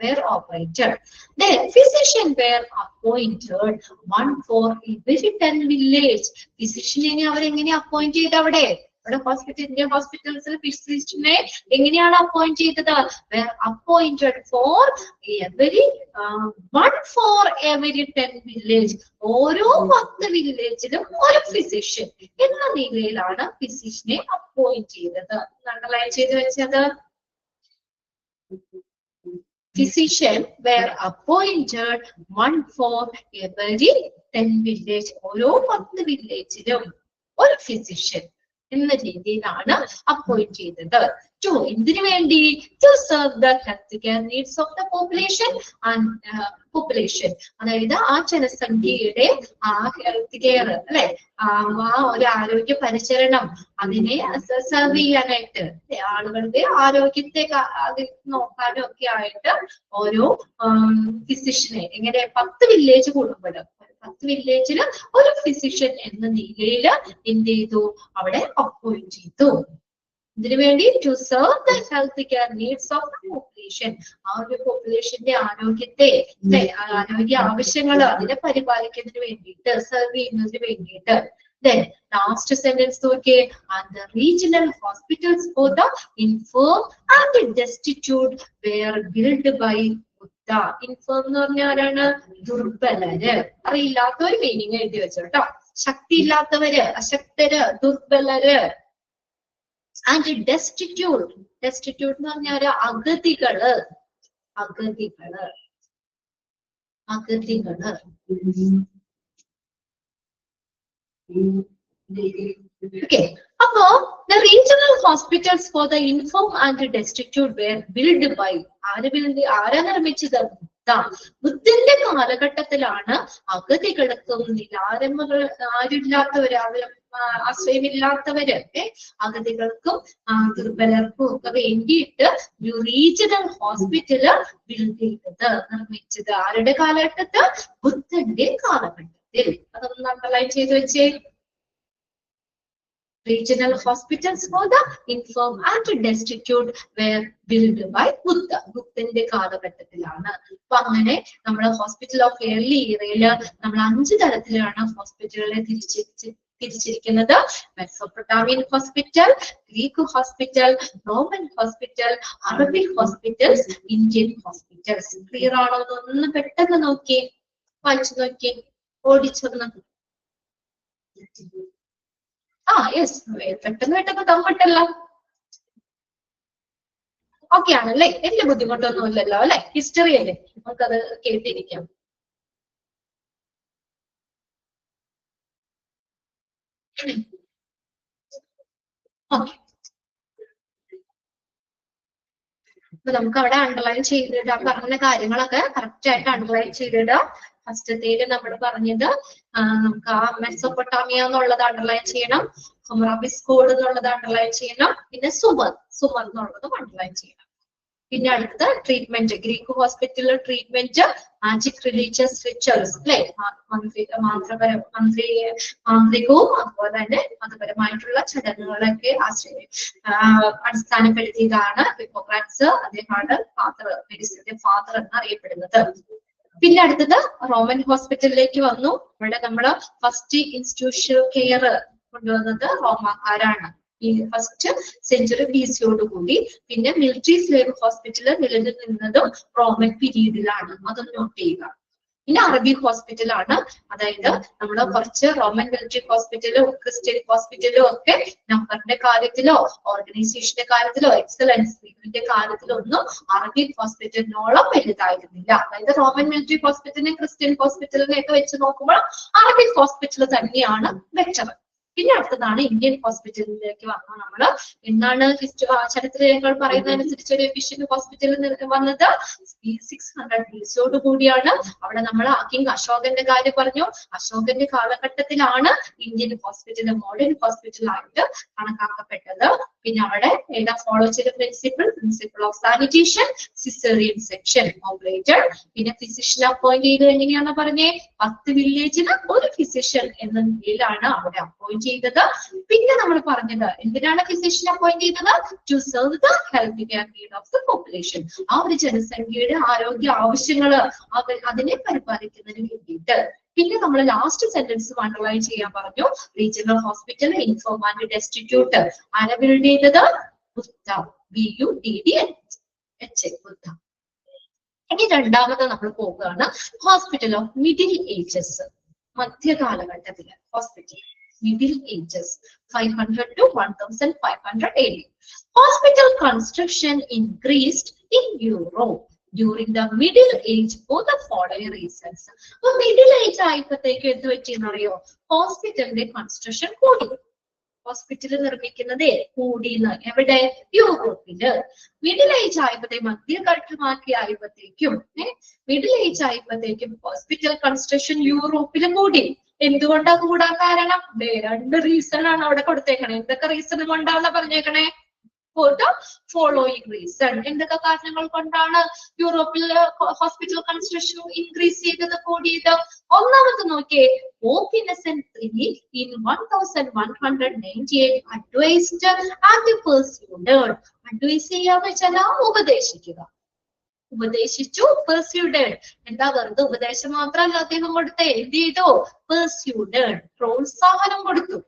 Were operated. Then physician were appointed, one for every 10 village. Physician അവരെങ്ങനെ അപ്പോയിന്റ് ചെയ്ത്? അവിടെ ഇന്ത്യൻ ഹോസ്പിറ്റൽസിൽ ഫിസിഷ്യനെ എങ്ങനെയാണ് അപ്പോയിന്റ് ചെയ്തത്? appointed for every 1 for every 10 village. ഓരോ 10 വില്ലേജിലും ഒരു ഫിസിഷ്യൻ എന്ന നിലയിലാണ് ഫിസിഷ്യനെ അപ്പോയിന്റ് ചെയ്തത്. അണ്ടർലൈൻ ചെയ്ത് വെച്ചത്. Physician were appointed, one for every 10 village. ഓരോ 10 വില്ലേജിലും ഒരു ഫിസിഷ്യൻ എന്ന രീതിയിലാണ് അപ്പോയിന്റ് ചെയ്തത്. എന്തിനു വേണ്ടി? to serve the healthcare needs of the population and population. അതായത് ആ ജനസംഖ്യയുടെ ആ ഹെൽത്ത് കെയർ അല്ലെ, ആ ഒരു ആരോഗ്യ പരിചരണം അതിനെ സെർവ് ചെയ്യാനായിട്ട്, ആളുകളുടെ ആരോഗ്യത്തെ നോക്കാനും ഒക്കെ ആയിട്ട് ഓരോ ഫിസിഷ്യനെ എങ്ങനെ 10 വില്ലേജ് കൂടുമ്പോഴും 10 വില്ലേജില് ഒരു ഫിസിഷ്യൻ എന്ന നിലയിൽ എന്ത് ചെയ്തു? അവിടെ അപ്പോയിന്റ് ചെയ്തു. ഇതിനു വേണ്ടി to serve the health care needs of the population. ആ ഒരു പോപ്പുലേഷന്റെ ആരോഗ്യത്തെ, ആരോഗ്യ ആവശ്യങ്ങൾ അതിനെ പരിപാലിക്കുന്നതിന് വേണ്ടിയിട്ട്, സെർവ് ചെയ്യുന്നതിന് വേണ്ടിയിട്ട്. Then last sentence നോക്കിയേ, and the regional hospitals for the infirm and destitute were built by Buddha. Infirm എന്ന് പറഞ്ഞാൽ ആരാണ്? ദുർബലര്. അറിയില്ലാത്തവര് മീനിങ് എഴുതി വെച്ചോ കേട്ടോ. ശക്തി ഇല്ലാത്തവര്, അശക്തര്, ദുർബലര്. And destitute എന്ന് പറഞ്ഞാൽ അഗതികള്. Okay. അപ്പോ the regional hospitals for the infirm and destitute were built by ആരാ നിർമ്മിച്ചത്? ബുദ്ധന്റെ കാലഘട്ടത്തിലാണ് അഗതികൾക്കും ആരില്ലാത്തവര്, ആശ്രയമില്ലാത്തവര്, അഗതികൾക്കും ദുർബലർക്കും ഒക്കെ വേണ്ടിയിട്ട് ഒരു റീജിയണൽ ഹോസ്പിറ്റല് ബിൽഡ് ചെയ്തത്, നിർമ്മിച്ചത്. ആരുടെ കാലഘട്ടത്ത്? ബുദ്ധന്റെ കാലഘട്ടത്തിൽ. അതൊന്ന് അണ്ടർലൈൻ ചെയ്ത് വെച്ചേ. Regional hospitals for the infirm and destitute were built by Buddha. ബുദ്ധന്റെ കാലഘട്ടത്തിലാണ്. അപ്പൊ അങ്ങനെ നമ്മുടെ ഹോസ്പിറ്റൽ ഓഫ് ഏർലി ഇയറയില് നമ്മൾ 5 തരത്തിലാണ് ഹോസ്പിറ്റലുകളെ തിരിച്ചിരിക്കുന്നത്. Mesopotamian hospital, Greek hospital, Roman hospital, Arabic hospitals, Indian hospitals. Clear ആണോ? ഒന്ന് പെട്ടെന്ന് നോക്കി വായിച്ചു നോക്കി, ഓടിച്ചൊന്ന്. യെസ്, പെട്ടെന്ന് കംഫർട്ടല്ലോ. ഓക്കെ ആണല്ലേ? വലിയ ബുദ്ധിമുട്ടൊന്നും ഇല്ലല്ലോ അല്ലെ? ഹിസ്റ്ററി അല്ലേ, നമുക്കത് കേട്ടിരിക്കാം. ഓക്കെ, അപ്പൊ നമുക്ക് അവിടെ അണ്ടർലൈൻ ചെയ്തിട്ട് പറഞ്ഞ കാര്യങ്ങളൊക്കെ കറക്റ്റ് ആയിട്ട് അണ്ടർലൈൻ ചെയ്തിടാം. ഫസ്റ്റത്തേല് നമ്മൾ പറഞ്ഞത് നമുക്ക് ആ മെസോപ്പൊട്ടാമിയ എന്നുള്ളത് അണ്ടർലൈൻ ചെയ്യണം, ഹമ്മുറാബിസ് കോഡ് എന്നുള്ളത് അണ്ടർലൈൻ ചെയ്യണം, പിന്നെ സുമർ എന്നുള്ളതും അണ്ടർലൈൻ ചെയ്യണം. പിന്നെ അടുത്ത ട്രീറ്റ്മെന്റ്, ഗ്രീക്ക് ഹോസ്പിറ്റലിലെ ട്രീറ്റ്മെന്റ് മാജിക് റിലീജിയസ് റിച്വൽസ് അല്ലെ, മാന്ത്രികവും അതുപോലെ തന്നെ മതപരമായിട്ടുള്ള ചടങ്ങുകളൊക്കെ അടിസ്ഥാനപ്പെടുത്തിയതാണ് ഹിപ്പോക്രാറ്റ്സ്. അദ്ദേഹമാണ് മെഡിസിന്റെ ഫാദർ എന്ന് അറിയപ്പെടുന്നത്. പിന്നെ അടുത്തത് റോമൻ ഹോസ്പിറ്റലിലേക്ക് വന്നു. ഇവിടെ നമ്മള് ഫസ്റ്റ് ഇൻസ്റ്റിറ്റ്യൂഷണൽ കെയർ കൊണ്ടുവന്നത് റോമാക്കാരാണ് ഈ ഫസ്റ്റ് സെഞ്ചുറി BC കൂടി. പിന്നെ മിലിറ്ററി സ്ലേവ് ഹോസ്പിറ്റൽ നിലനിന്നതും റോമൻ പീരീഡിലാണ്. അതൊന്ന് നോട്ട് ചെയ്യുക. പിന്നെ അറബിക് ഹോസ്പിറ്റലാണ്, അതായത് നമ്മള് കുറച്ച് റോമൻ മിലിറ്ററി ഹോസ്പിറ്റലും ക്രിസ്ത്യൻ ഹോസ്പിറ്റലും ഒക്കെ നമ്പറിന്റെ കാര്യത്തിലോ ഓർഗനൈസേഷന്റെ കാര്യത്തിലോ എക്സലൻസിന്റെ കാര്യത്തിലോ ഒന്നും അറബിക് ഹോസ്പിറ്റലിനോളം വലുതായിരുന്നില്ല. അതായത് റോമൻ മിലിറ്ററി ഹോസ്പിറ്റലിനെ ക്രിസ്ത്യൻ ഹോസ്പിറ്റലിനെ ഒക്കെ വെച്ച് നോക്കുമ്പോൾ അറബിക് ഹോസ്പിറ്റൽ തന്നെയാണ് ബെറ്റർ. പിന്നെ അടുത്തതാണ് ഇന്ത്യൻ ഹോസ്പിറ്റലിലേക്ക് വന്നു നമ്മള്. എന്താണ് ചരിത്രരേഖകൾ പറയുന്നതനുസരിച്ച് ഒരു എഫിഷ്യന്റ് ഹോസ്പിറ്റൽ വന്നത് 600 BC കൂടിയാണ്. അവിടെ നമ്മൾ കിങ് അശോകന്റെ കാര്യം പറഞ്ഞു. അശോകന്റെ കാലഘട്ടത്തിലാണ് ഇന്ത്യൻ ഹോസ്പിറ്റൽ മോഡേൺ ഹോസ്പിറ്റൽ ആയിട്ട് കണക്കാക്കപ്പെട്ടത്. പിന്നെ അവിടെ ഏതാ ഫോളോ ചെയ്ത principle of sanitation, caesarean section operated. പിന്നെ ഫിസിഷ്യൻ അപ്പോയിന്റ് ചെയ്തത് എങ്ങനെയാണെന്ന് പറഞ്ഞേ, 10 വില്ലേജിന് ഒരു ഫിസിഷ്യൻ എന്ന നിലയിലാണ് അവിടെ അപ്പോയിന്റ് ചെയ്തത്. പിന്നെ നമ്മൾ പറഞ്ഞത് എന്തിനാണ് ഫിസിഷ്യൻ അപ്പോയിന്റ് ചെയ്തത്? To serve the health care need of the population. ആ ഒരു ജനസംഖ്യയുടെ ആരോഗ്യ ആവശ്യങ്ങള് അതിനെ പരിപാലിക്കുന്നതിന് വേണ്ടിയിട്ട്. പിന്നെ നമ്മൾ ലാസ്റ്റ് സെന്റൻസ് അണ്ടർലൈൻ ചെയ്യാൻ പറഞ്ഞു. Regional hospital inform and destitute ആരെ ബിൽഡ് ചെയ്തത്? ബുദ്ധ, BUDDH, ബുദ്ധ. ഇനി രണ്ടാമത് നമ്മൾ പോകുകയാണ് ഹോസ്പിറ്റൽ ഓഫ് മിഡിൽ ഏജസ്, മധ്യകാലഘട്ടത്തിലെ hospital. Middle ages 500 to 1500 AD. Hospital construction increased in Europe during the Middle Age for the following reasons. So Middle Age ആയപ്പോഴത്തേക്ക് എന്ത് പറ്റിയെന്നറിയോ? ഹോസ്പിറ്റലിന്റെ കൺസ്ട്രക്ഷൻ കൂടി. ഹോസ്പിറ്റൽ നിർമ്മിക്കുന്നത് കൂടിയെന്ന്. എവിടെ? യൂറോപ്പില്. മിഡിൽ ഏജ് ആയപ്പോഴത്തേക്കും മധ്യഘട്ടമാക്കി ആയപ്പോഴത്തേക്കും മിഡിൽ ഏജ് ആയപ്പോഴത്തേക്കും ഹോസ്പിറ്റൽ കൺസ്ട്രക്ഷൻ യൂറോപ്പിൽ കൂടി. എന്തുകൊണ്ടാ കൂടാൻ കാരണം? 2 റീസൺ ആണ് അവിടെ കൊടുത്തേക്കണേ. എന്തൊക്കെ റീസൺ കൊണ്ടാണ് പറഞ്ഞേക്കണേ? For the following reason. എന്തൊക്കെ കാരണങ്ങൾ കൊണ്ടാണ് യൂറോപ്പിൽ ഹോസ്പിറ്റൽ കൺസ്ട്രക്ഷൻ ഇൻക്രീസ് ചെയ്തത്, കൂടിയത്? ഒന്നാമത് നോക്കിയേ, Pope Innocent III in 1198 advised and pursued. Advise ചെയ്യാന്ന് വെച്ചാൽ ഉപദേശിക്കുക. ഉപദേശിച്ചു, പെർസ്യൂഡഡ്. എന്താ വെറുതെ ഉപദേശം മാത്രമല്ല അദ്ദേഹം കൊടുത്തേ, എന്ത് ചെയ്തു? പെർസ്യൂഡഡ്, പ്രോത്സാഹനം കൊടുത്തു,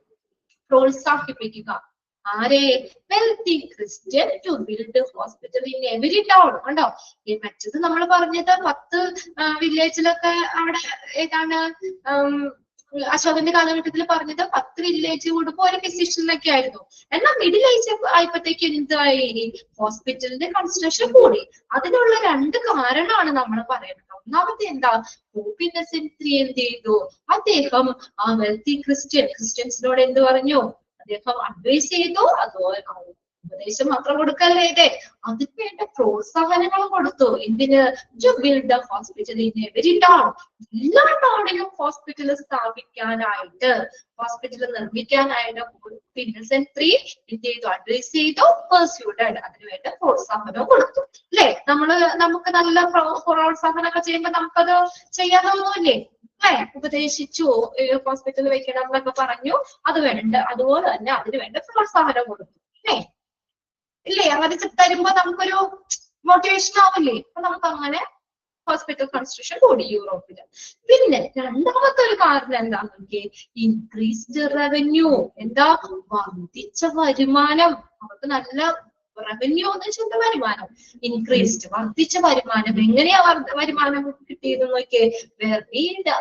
പ്രോത്സാഹിപ്പിക്കുക. ആരെ? Wealthy Christian to build hospital in every town. കണ്ടോ? മറ്റത് നമ്മൾ പറഞ്ഞത് 10 വില്ലേജിലൊക്കെ അവിടെ ഏതാണ് അശോകന്റെ കാലഘട്ടത്തിൽ പറഞ്ഞത് 10 വില്ലേജ് കൂടുമ്പോ ഒരു ഫിസിഷ്യനൊക്കെ ആയിരുന്നു. എന്നാൽ മിഡിൽ ഏജ് ആയപ്പോഴത്തേക്ക് എന്തായി? ഹോസ്പിറ്റലിന്റെ കൺസ്ട്രക്ഷൻ കൂടി. അതിനുള്ള 2 കാരണമാണ് നമ്മൾ പറയുന്നത്. ഒന്നാമത്തെ എന്താ? പോപ്പ് ഇന്നസെന്റ് III എന്ത് ചെയ്തു? അദ്ദേഹം ആ വെൽത്തി ക്രിസ്ത്യൻസിനോട് എന്ത് പറഞ്ഞു? അദ്ദേഹം അഡ്വൈസ് ചെയ്തു. അതുപോലെ ഉപദേശം മാത്രം കൊടുക്കല്ലേ ഇതേ, അതിന് വേണ്ട പ്രോത്സാഹനങ്ങൾ കൊടുത്തു. എന്തിന്? To build a hospital in every town. എല്ലാ ടൗണിലും ഹോസ്പിറ്റൽ സ്ഥാപിക്കാനായിട്ട്, ഹോസ്പിറ്റൽ നിർമ്മിക്കാനായിട്ട് ഇന്നസെന്റ് III എന്ത് ചെയ്തു? അഡ്വൈസ് ചെയ്തു, പെർസ്യൂഡഡ്, അതിനുവേണ്ട പ്രോത്സാഹനവും കൊടുത്തു. അല്ലെ? നമുക്ക് നല്ല പ്രോത്സാഹനമൊക്കെ ചെയ്യുമ്പോൾ നമുക്കത് ചെയ്യാൻ തോന്നുന്നില്ലേ? ഉപദേശിച്ചു, ഹോസ്പിറ്റൽ വെക്കണം എന്നൊക്കെ പറഞ്ഞു, അത് വേണ്ട. അതുപോലെ തന്നെ അതിന് വേണ്ട പ്രോത്സാഹനം കൊടുത്തു. ഇല്ലേ? അങ്ങനെ തരുമ്പോ നമുക്കൊരു മോട്ടിവേഷൻ ആവില്ലേ? അപ്പൊ നമുക്ക് അങ്ങനെ ഹോസ്പിറ്റൽ കൺസ്ട്രക്ഷൻ കൂടി യൂറോപ്പില്. പിന്നെ രണ്ടാമത്തെ ഒരു കാരണം എന്താന്ന് നോക്കിയേ, ഇൻക്രീസ്ഡ് റവന്യൂ. എന്താ? വർദ്ധിച്ച വരുമാനം. അവർക്ക് നല്ല റവന്യൂ എന്ന് വെച്ചാൽ വരുമാനം. ഇൻക്രീസ്ഡ്, വർദ്ധിച്ച വരുമാനം. എങ്ങനെയാ വരുമാനം കിട്ടിയത് നോക്കിയേ?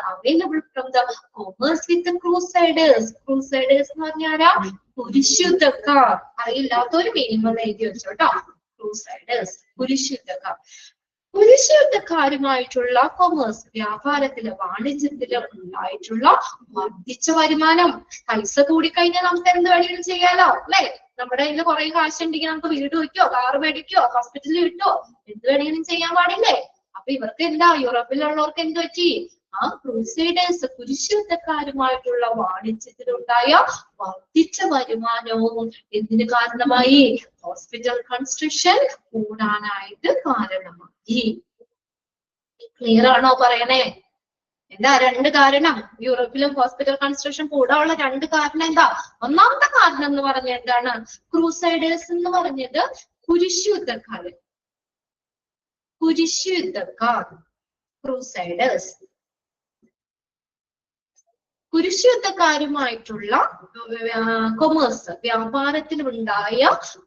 Available from the commerce with crusaders. Crusaders എന്ന് പറഞ്ഞാൽ കുരിശുദ്ധക്കാർ. അറിയില്ലാത്തൊരു മീനിങ് ഒന്ന് എഴുതി വെച്ചോ കേട്ടോ. ക്രൂസൈഡേഴ്സ്, കുരിശുദ്ധക്കാർ. കുരിശുദ്ധക്കാരുമായിട്ടുള്ള കൊമേഴ്സ്, വ്യാപാരത്തില് വാണിജ്യത്തില് ഉണ്ടായിട്ടുള്ള വർദ്ധിച്ച വരുമാനം. പൈസ കൂടിക്കഴിഞ്ഞാൽ നമുക്ക് എന്ത് വേണമെങ്കിലും ചെയ്യാലോ, അല്ലെ? നമ്മുടെ കയ്യിൽ കുറെ കാശുണ്ടെങ്കിൽ നമുക്ക് വീട് വയ്ക്കോ, കാറ് മേടിക്കോ, ഹോസ്പിറ്റലിൽ കിട്ടോ, എന്ത് വേണമെങ്കിലും ചെയ്യാൻ പാടില്ലേ? അപ്പൊ ഇവർക്ക് എന്താ? യൂറോപ്പിലുള്ളവർക്ക് എന്ത് പറ്റി? ആ ക്രൂസൈഡേഴ്സ്, കുരിശുദ്ധക്കാരുമായിട്ടുള്ള വാണിജ്യത്തിലുണ്ടായ വർദ്ധിച്ച വരുമാനവും എന്തിന് കാരണമായി? ഹോസ്പിറ്റൽ കൺസ്ട്രക്ഷൻ കൂടാനായിട്ട് കാരണമായി. ക്ലിയർ ആണോ പറയണേ? എന്താ 2 കാരണം? യൂറോപ്പിലും ഹോസ്പിറ്റൽ കൺസ്ട്രക്ഷൻ കൂടാനുള്ള 2 കാരണം എന്താ? ഒന്നാമത്തെ കാരണം എന്ന് പറഞ്ഞ എന്താണ്? ക്രൂസൈഡേഴ്സ് എന്ന് പറഞ്ഞത് കുരിശുദ്ധക്കാര്, ക്രൂസൈഡേഴ്സ്. കുരിശുയുദ്ധക്കാരുമായിട്ടുള്ള കൊമേഴ്സ് വ്യാപാരത്തിലുണ്ടായ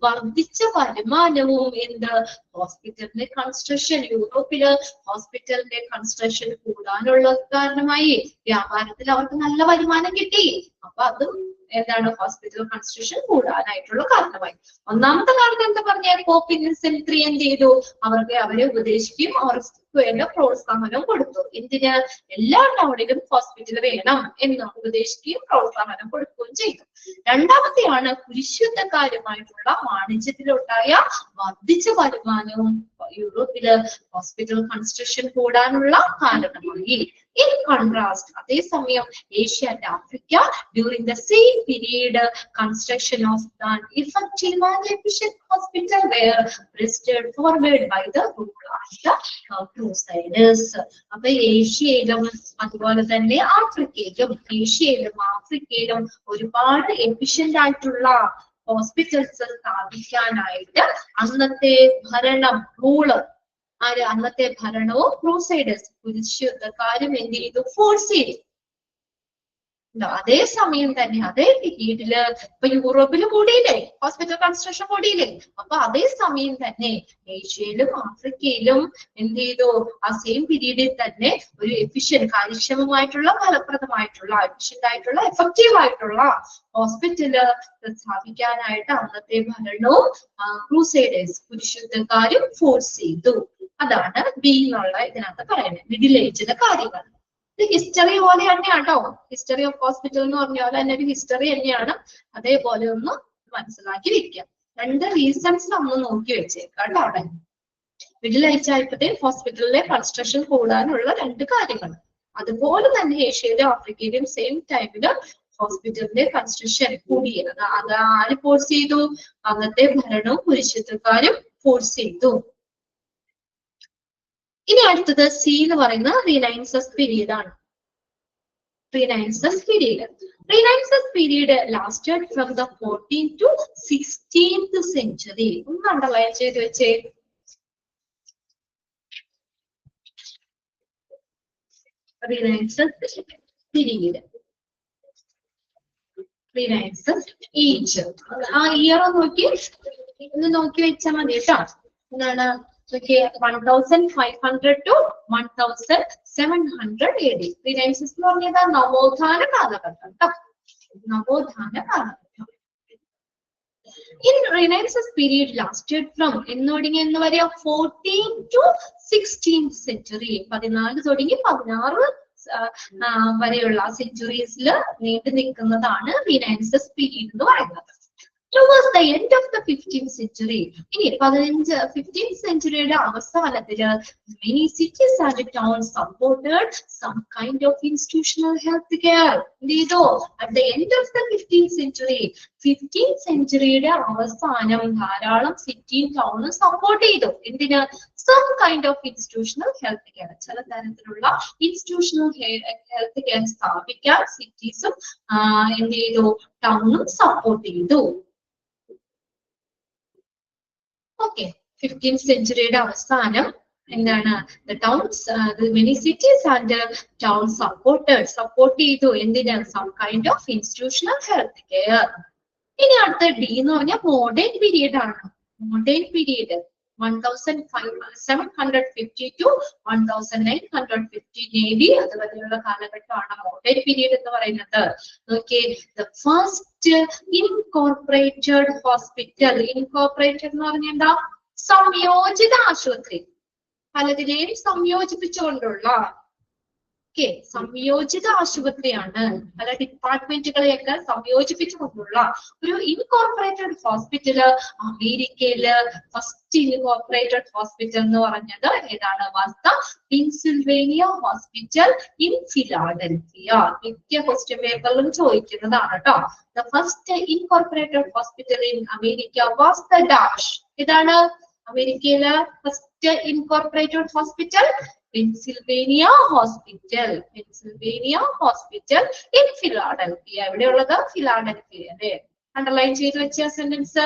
വർദ്ധിച്ച വരുമാനവും എന്ത് ഹോസ്പിറ്റലിന്റെ കൺസ്ട്രക്ഷൻ യൂറോപ്പില് ഹോസ്പിറ്റലിന്റെ കൺസ്ട്രക്ഷൻ കൂടാനുള്ള കാരണമായി വ്യാപാരത്തിൽ അവർക്ക് നല്ല വരുമാനം കിട്ടി. അപ്പൊ അതും എന്താണ് ഹോസ്പിറ്റൽ കൺസ്ട്രക്ഷൻ കൂടാനായിട്ടുള്ള കാരണമായി. ഒന്നാമത്തെ കാരണം എന്താ പറഞ്ഞ പോപ്പ് ഇന്നസെന്റ് III എന്ത് ചെയ്തു അവരെ ഉപദേശിക്കുകയും അവർക്ക് വേണ്ട പ്രോത്സാഹനം കൊടുത്തു. എന്തിന് എല്ലാ ടൗണിലും ഹോസ്പിറ്റൽ വേണം എന്ന് ഉപദേശിക്കുകയും പ്രോത്സാഹനം കൊടുക്കുകയും ചെയ്തു. രണ്ടാമത്തെയാണ് കുരിശുയുദ്ധക്കാരുമായിട്ടുള്ള വാണിജ്യത്തിലുണ്ടായ വർദ്ധിച്ച വരുമാനവും യൂറോപ്പില് ഹോസ്പിറ്റൽ കൺസ്ട്രക്ഷൻ കൂടാനുള്ള കാരണമായി. In contrast, അതേസമയം Asia and Africa during the same period construction of an effective and efficient hospital were pressed forward by the rule of the Crusaders. അപ്പൊ ഏഷ്യയിലും അതുപോലെ തന്നെ ഏഷ്യയിലും ആഫ്രിക്കയിലും ഒരുപാട് എഫിഷ്യന്റ് ആയിട്ടുള്ള ഹോസ്പിറ്റൽസ് സ്ഥാപിക്കാനായിട്ട് അന്നത്തെ അന്നത്തെ ഭരണവും ക്രൂസൈഡേഴ്സ് കുരിശുയുദ്ധക്കാരും എന്ത് ചെയ്തു ഫോഴ്സ് ചെയ്തു. അതേ സമയം തന്നെ അതേ പീരീഡില് ഇപ്പൊ യൂറോപ്പില് കൂടിയില്ലേ ഹോസ്പിറ്റൽ കൺസ്ട്രക്ഷൻ കൂടിയില്ലേ. അപ്പൊ അതേ സമയം തന്നെ ഏഷ്യയിലും ആഫ്രിക്കയിലും എന്ത് ചെയ്തു ആ സെയിം പീരീഡിൽ തന്നെ ഒരു കാര്യക്ഷമമായിട്ടുള്ള ഫലപ്രദമായിട്ടുള്ള എഫക്റ്റീവ് ആയിട്ടുള്ള ഹോസ്പിറ്റല് സ്ഥാപിക്കാനായിട്ട് അന്നത്തെ ഭരണവും ക്രൂസൈഡേഴ്സ് കുരിശുദ്ധക്കാരും ഫോഴ്സ് ചെയ്തു. അതാണ് ബി എന്നുള്ള ഇതിനകത്ത് പറയുന്നത് മിഡിൽ ഏജിലെ കാര്യങ്ങൾ. ഇത് ഹിസ്റ്ററി പോലെ തന്നെയാട്ടോ. ഹിസ്റ്ററി ഓഫ് ഹോസ്പിറ്റൽ എന്ന് പറഞ്ഞ പോലെ തന്നെ ഒരു ഹിസ്റ്ററി തന്നെയാണ്. അതേപോലെ ഒന്ന് മനസ്സിലാക്കി വെക്കാം. രണ്ട് റീസൺസ് നമ്മൾ നോക്കി വെച്ചേക്കാം അവിടെ. മിഡിൽ ഏജ് ആയപ്പോഴത്തേക്കും ഹോസ്പിറ്റലിലെ കൺസ്ട്രക്ഷൻ കൂടാനുള്ള രണ്ട് കാര്യങ്ങൾ. അതുപോലെ തന്നെ ഏഷ്യയിലും ആഫ്രിക്കയിലും സെയിം ടൈമില് ഹോസ്പിറ്റലിന്റെ കൺസ്ട്രക്ഷൻ കൂടിയത്. അത് ആര് ഫോഴ്സ് ചെയ്തു? അന്നത്തെ ഭരണവും കുരിശുദ്ധക്കാരും ഫോഴ്സ് ചെയ്തു. ഇനി അടുത്തത് സി എന്ന് പറയുന്ന റിനൈൻസസ് പീരീഡ് ആണ്. റിനൈൻസസ് period lasted from the 14th to 16th century. ഒന്ന് അണ്ടർലൈൻ ചെയ്ത് വെച്ചേ. റിനൈൻസസ് പീരീഡ്, റിനൈൻസസ് ഏജ്. ആ ഇയർ ഒന്ന് നോക്കി വെച്ചാൽ മതി കേട്ടോ. എന്താണ് 1500 to 1700 AD. റിനൈൻസസ് എന്ന് പറഞ്ഞത് നവോത്ഥാന കാലഘട്ടം. നവോത്ഥാന കാലഘട്ടം. In Renaissance period lasted from എന്ന് വരെ 14th to 16th century. 14 തുടങ്ങി 16 വരെയുള്ള സെഞ്ചുറീസിൽ നീണ്ടു നിൽക്കുന്നതാണ് റിനൈൻസസ് പീരീഡ് എന്ന് പറയുന്നത്. Towards the end of the 15th century, ഇനി 15th centuryയുടെ അവസാനത്തില് many cities and towns supported some kind of institutional health care. At the end of the 15th centuryയുടെ അവസാനം ധാരാളം സിറ്റിയും ടൗണും സപ്പോർട്ട് ചെയ്തു. എന്തിന്? some kind of institutional health care. ചില തരത്തിലുള്ള institutional health care സ്ഥാപിക്കാൻ സിറ്റീസും എന്ത് ചെയ്തു? ടൗണും സപ്പോർട്ട് ചെയ്തു. Okay, 15th centuryയുടെ അവസാനം എന്താണ്? The towns, many cities and towns support ചെയ്തു. എന്തിന്? some kind of institutional health care. ഇനി അടുത്ത ഡി എന്ന് പറഞ്ഞാൽ മോഡേൺ പീരീഡ് ആണ്. മോഡേൺ പീരീഡ് 1750 to 1915 AD അതുവരെയുള്ള കാലഘട്ടമാണ് മോഡേൺ പീരീഡ് എന്ന് പറയുന്നത്. Okay, the first incorporated hospital. Incorporated എന്ന് പറഞ്ഞാൽ എന്താ? സംയോജിത ആശുപത്രി. പലതിനെയും സംയോജിപ്പിച്ചുകൊണ്ടുള്ള സംയോജിത ആശുപത്രിയാണ്. പല ഡിപ്പാർട്ട്മെന്റുകളെയൊക്കെ സംയോജിപ്പിച്ചുകൊണ്ടുള്ള ഒരു ഇൻകോർപ്പറേറ്റഡ് ഹോസ്പിറ്റല് അമേരിക്കയില് ഫസ്റ്റ് ഇൻകോർപ്പറേറ്റഡ് ഹോസ്പിറ്റൽ എന്ന് പറഞ്ഞത് ഏതാണ്? Pennsylvania hospital in Philadelphia. മിക്ക ക്വസ്റ്റ്യൻ പേപ്പറിലും ചോദിക്കുന്നതാണ് കേട്ടോ. The first incorporated hospital in America was the dash. ഇതാണ് അമേരിക്കയിലെ first incorporated hospital Pennsylvania hospital in Philadelphia. എവിടെയുള്ളത്? ഫിലാഡൽഫിയ. അല്ലെ? അണ്ടർലൈൻ ചെയ്ത് വെച്ച sentence.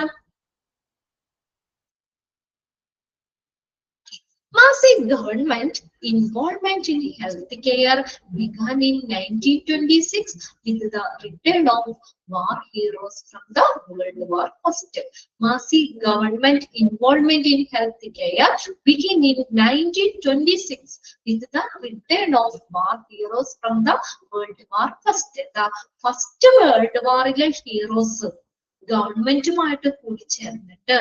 Massive government involvement in healthcare began in 1926 with the return of war heroes from the World War I. Massive government involvement in healthcare began in 1926 with the return of war heroes from the World War I. The first World War heroes ഗവൺമെന്റുമായിട്ട് കൂടി ചേർന്നിട്ട്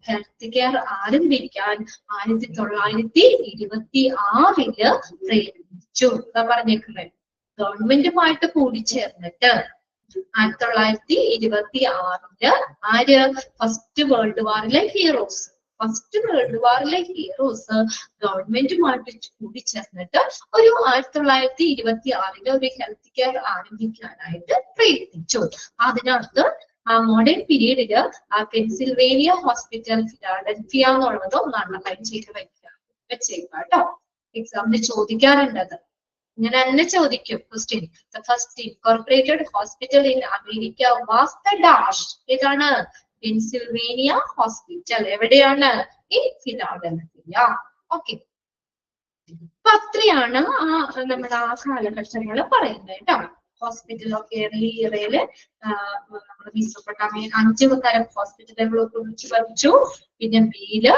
ഹെൽത്ത് കെയർ ആരംഭിക്കാൻ 1926 പ്രേരിപ്പിച്ചു. എന്താ പറഞ്ഞേക്കുന്നത്? ഗവൺമെന്റുമായിട്ട് കൂടി ചേർന്നിട്ട് 1926 ആര് ഫസ്റ്റ് വേൾഡ് വാറിലെ ഹീറോസ് ഗവൺമെന്റുമായിട്ട് കൂടി ചേർന്നിട്ട് ഒരു 1926 ഒരു ഹെൽത്ത് കെയർ ആരംഭിക്കാനായിട്ട് പ്രയത്നിച്ചു. അതിനകത്ത് ആ മോഡേൺ പീരീഡില് ആ പെൻസിൽവേനിയ ഹോസ്പിറ്റൽ ഫിലാഡൽഫിയ എന്നുള്ളത് ഒന്നാണ് ചെയ്ത് വെച്ചേക്കാം കേട്ടോ. എക്സാമിന് ചോദിക്കാറുണ്ടത് ഇങ്ങനെ തന്നെ ചോദിക്കും question. The first incorporated hospital in America was the dash. ഏതാണ്? പെൻസിൽവേനിയ ഹോസ്പിറ്റൽ. എവിടെയാണ്? ഇൻ ഫിലാഡൽഫിയ. ഓക്കെ, അപ്പൊ അത്രയാണ് നമ്മുടെ ആ കാലഘട്ടങ്ങൾ പറയുന്നത് കേട്ടോ. ഹോസ്പിറ്റൽ ഓഫ് ഏർലിയറയില് നമ്മുടെ മെസൊപ്പൊട്ടാമിയ 5 തരം ഹോസ്പിറ്റലുകളെ കുറിച്ച് പഠിച്ചു. പിന്നെ ബിയില്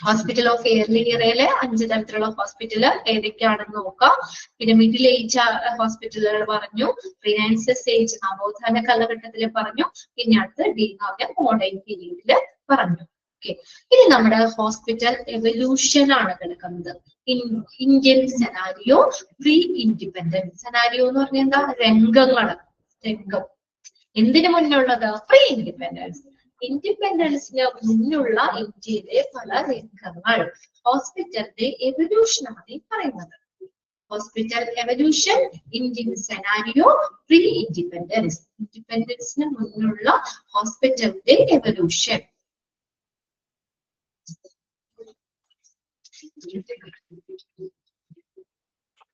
ഹോസ്പിറ്റൽ ഓഫ് ഏർലിയറയിലെ 5 തരത്തിലുള്ള ഹോസ്പിറ്റൽ ഏതൊക്കെയാണെന്ന് നോക്കാം. പിന്നെ മിഡിൽ ഏജ് ഹോസ്പിറ്റലുകൾ പറഞ്ഞു. റിനൈസൻസ് ഏജ് നവോത്ഥാന കാലഘട്ടത്തിൽ പറഞ്ഞു. പിന്നെ അടുത്ത് മോഡേൺ പീരീഡില് പറഞ്ഞു. ഇനി നമ്മുടെ ഹോസ്പിറ്റൽ എവല്യൂഷൻ ആണ് കിടക്കുന്നത്. Indian scenario, pre independence. Scenario എന്ന് പറഞ്ഞാൽ എന്താ? രംഗം. എന്തിനു മുന്നുള്ളത്? Pre independence. ഇൻഡിപെൻഡൻസിന് മുന്നുള്ള ഇന്ത്യയിലെ പല രംഗങ്ങൾ ഹോസ്പിറ്റലിന്റെ എവല്യൂഷൻ ആണ് പറയുന്നത്. Hospital evolution, Indian scenario, pre independence. ഇൻഡിപെൻഡൻസിന് മുന്നുള്ള ഹോസ്പിറ്റലിന്റെ എവല്യൂഷൻ.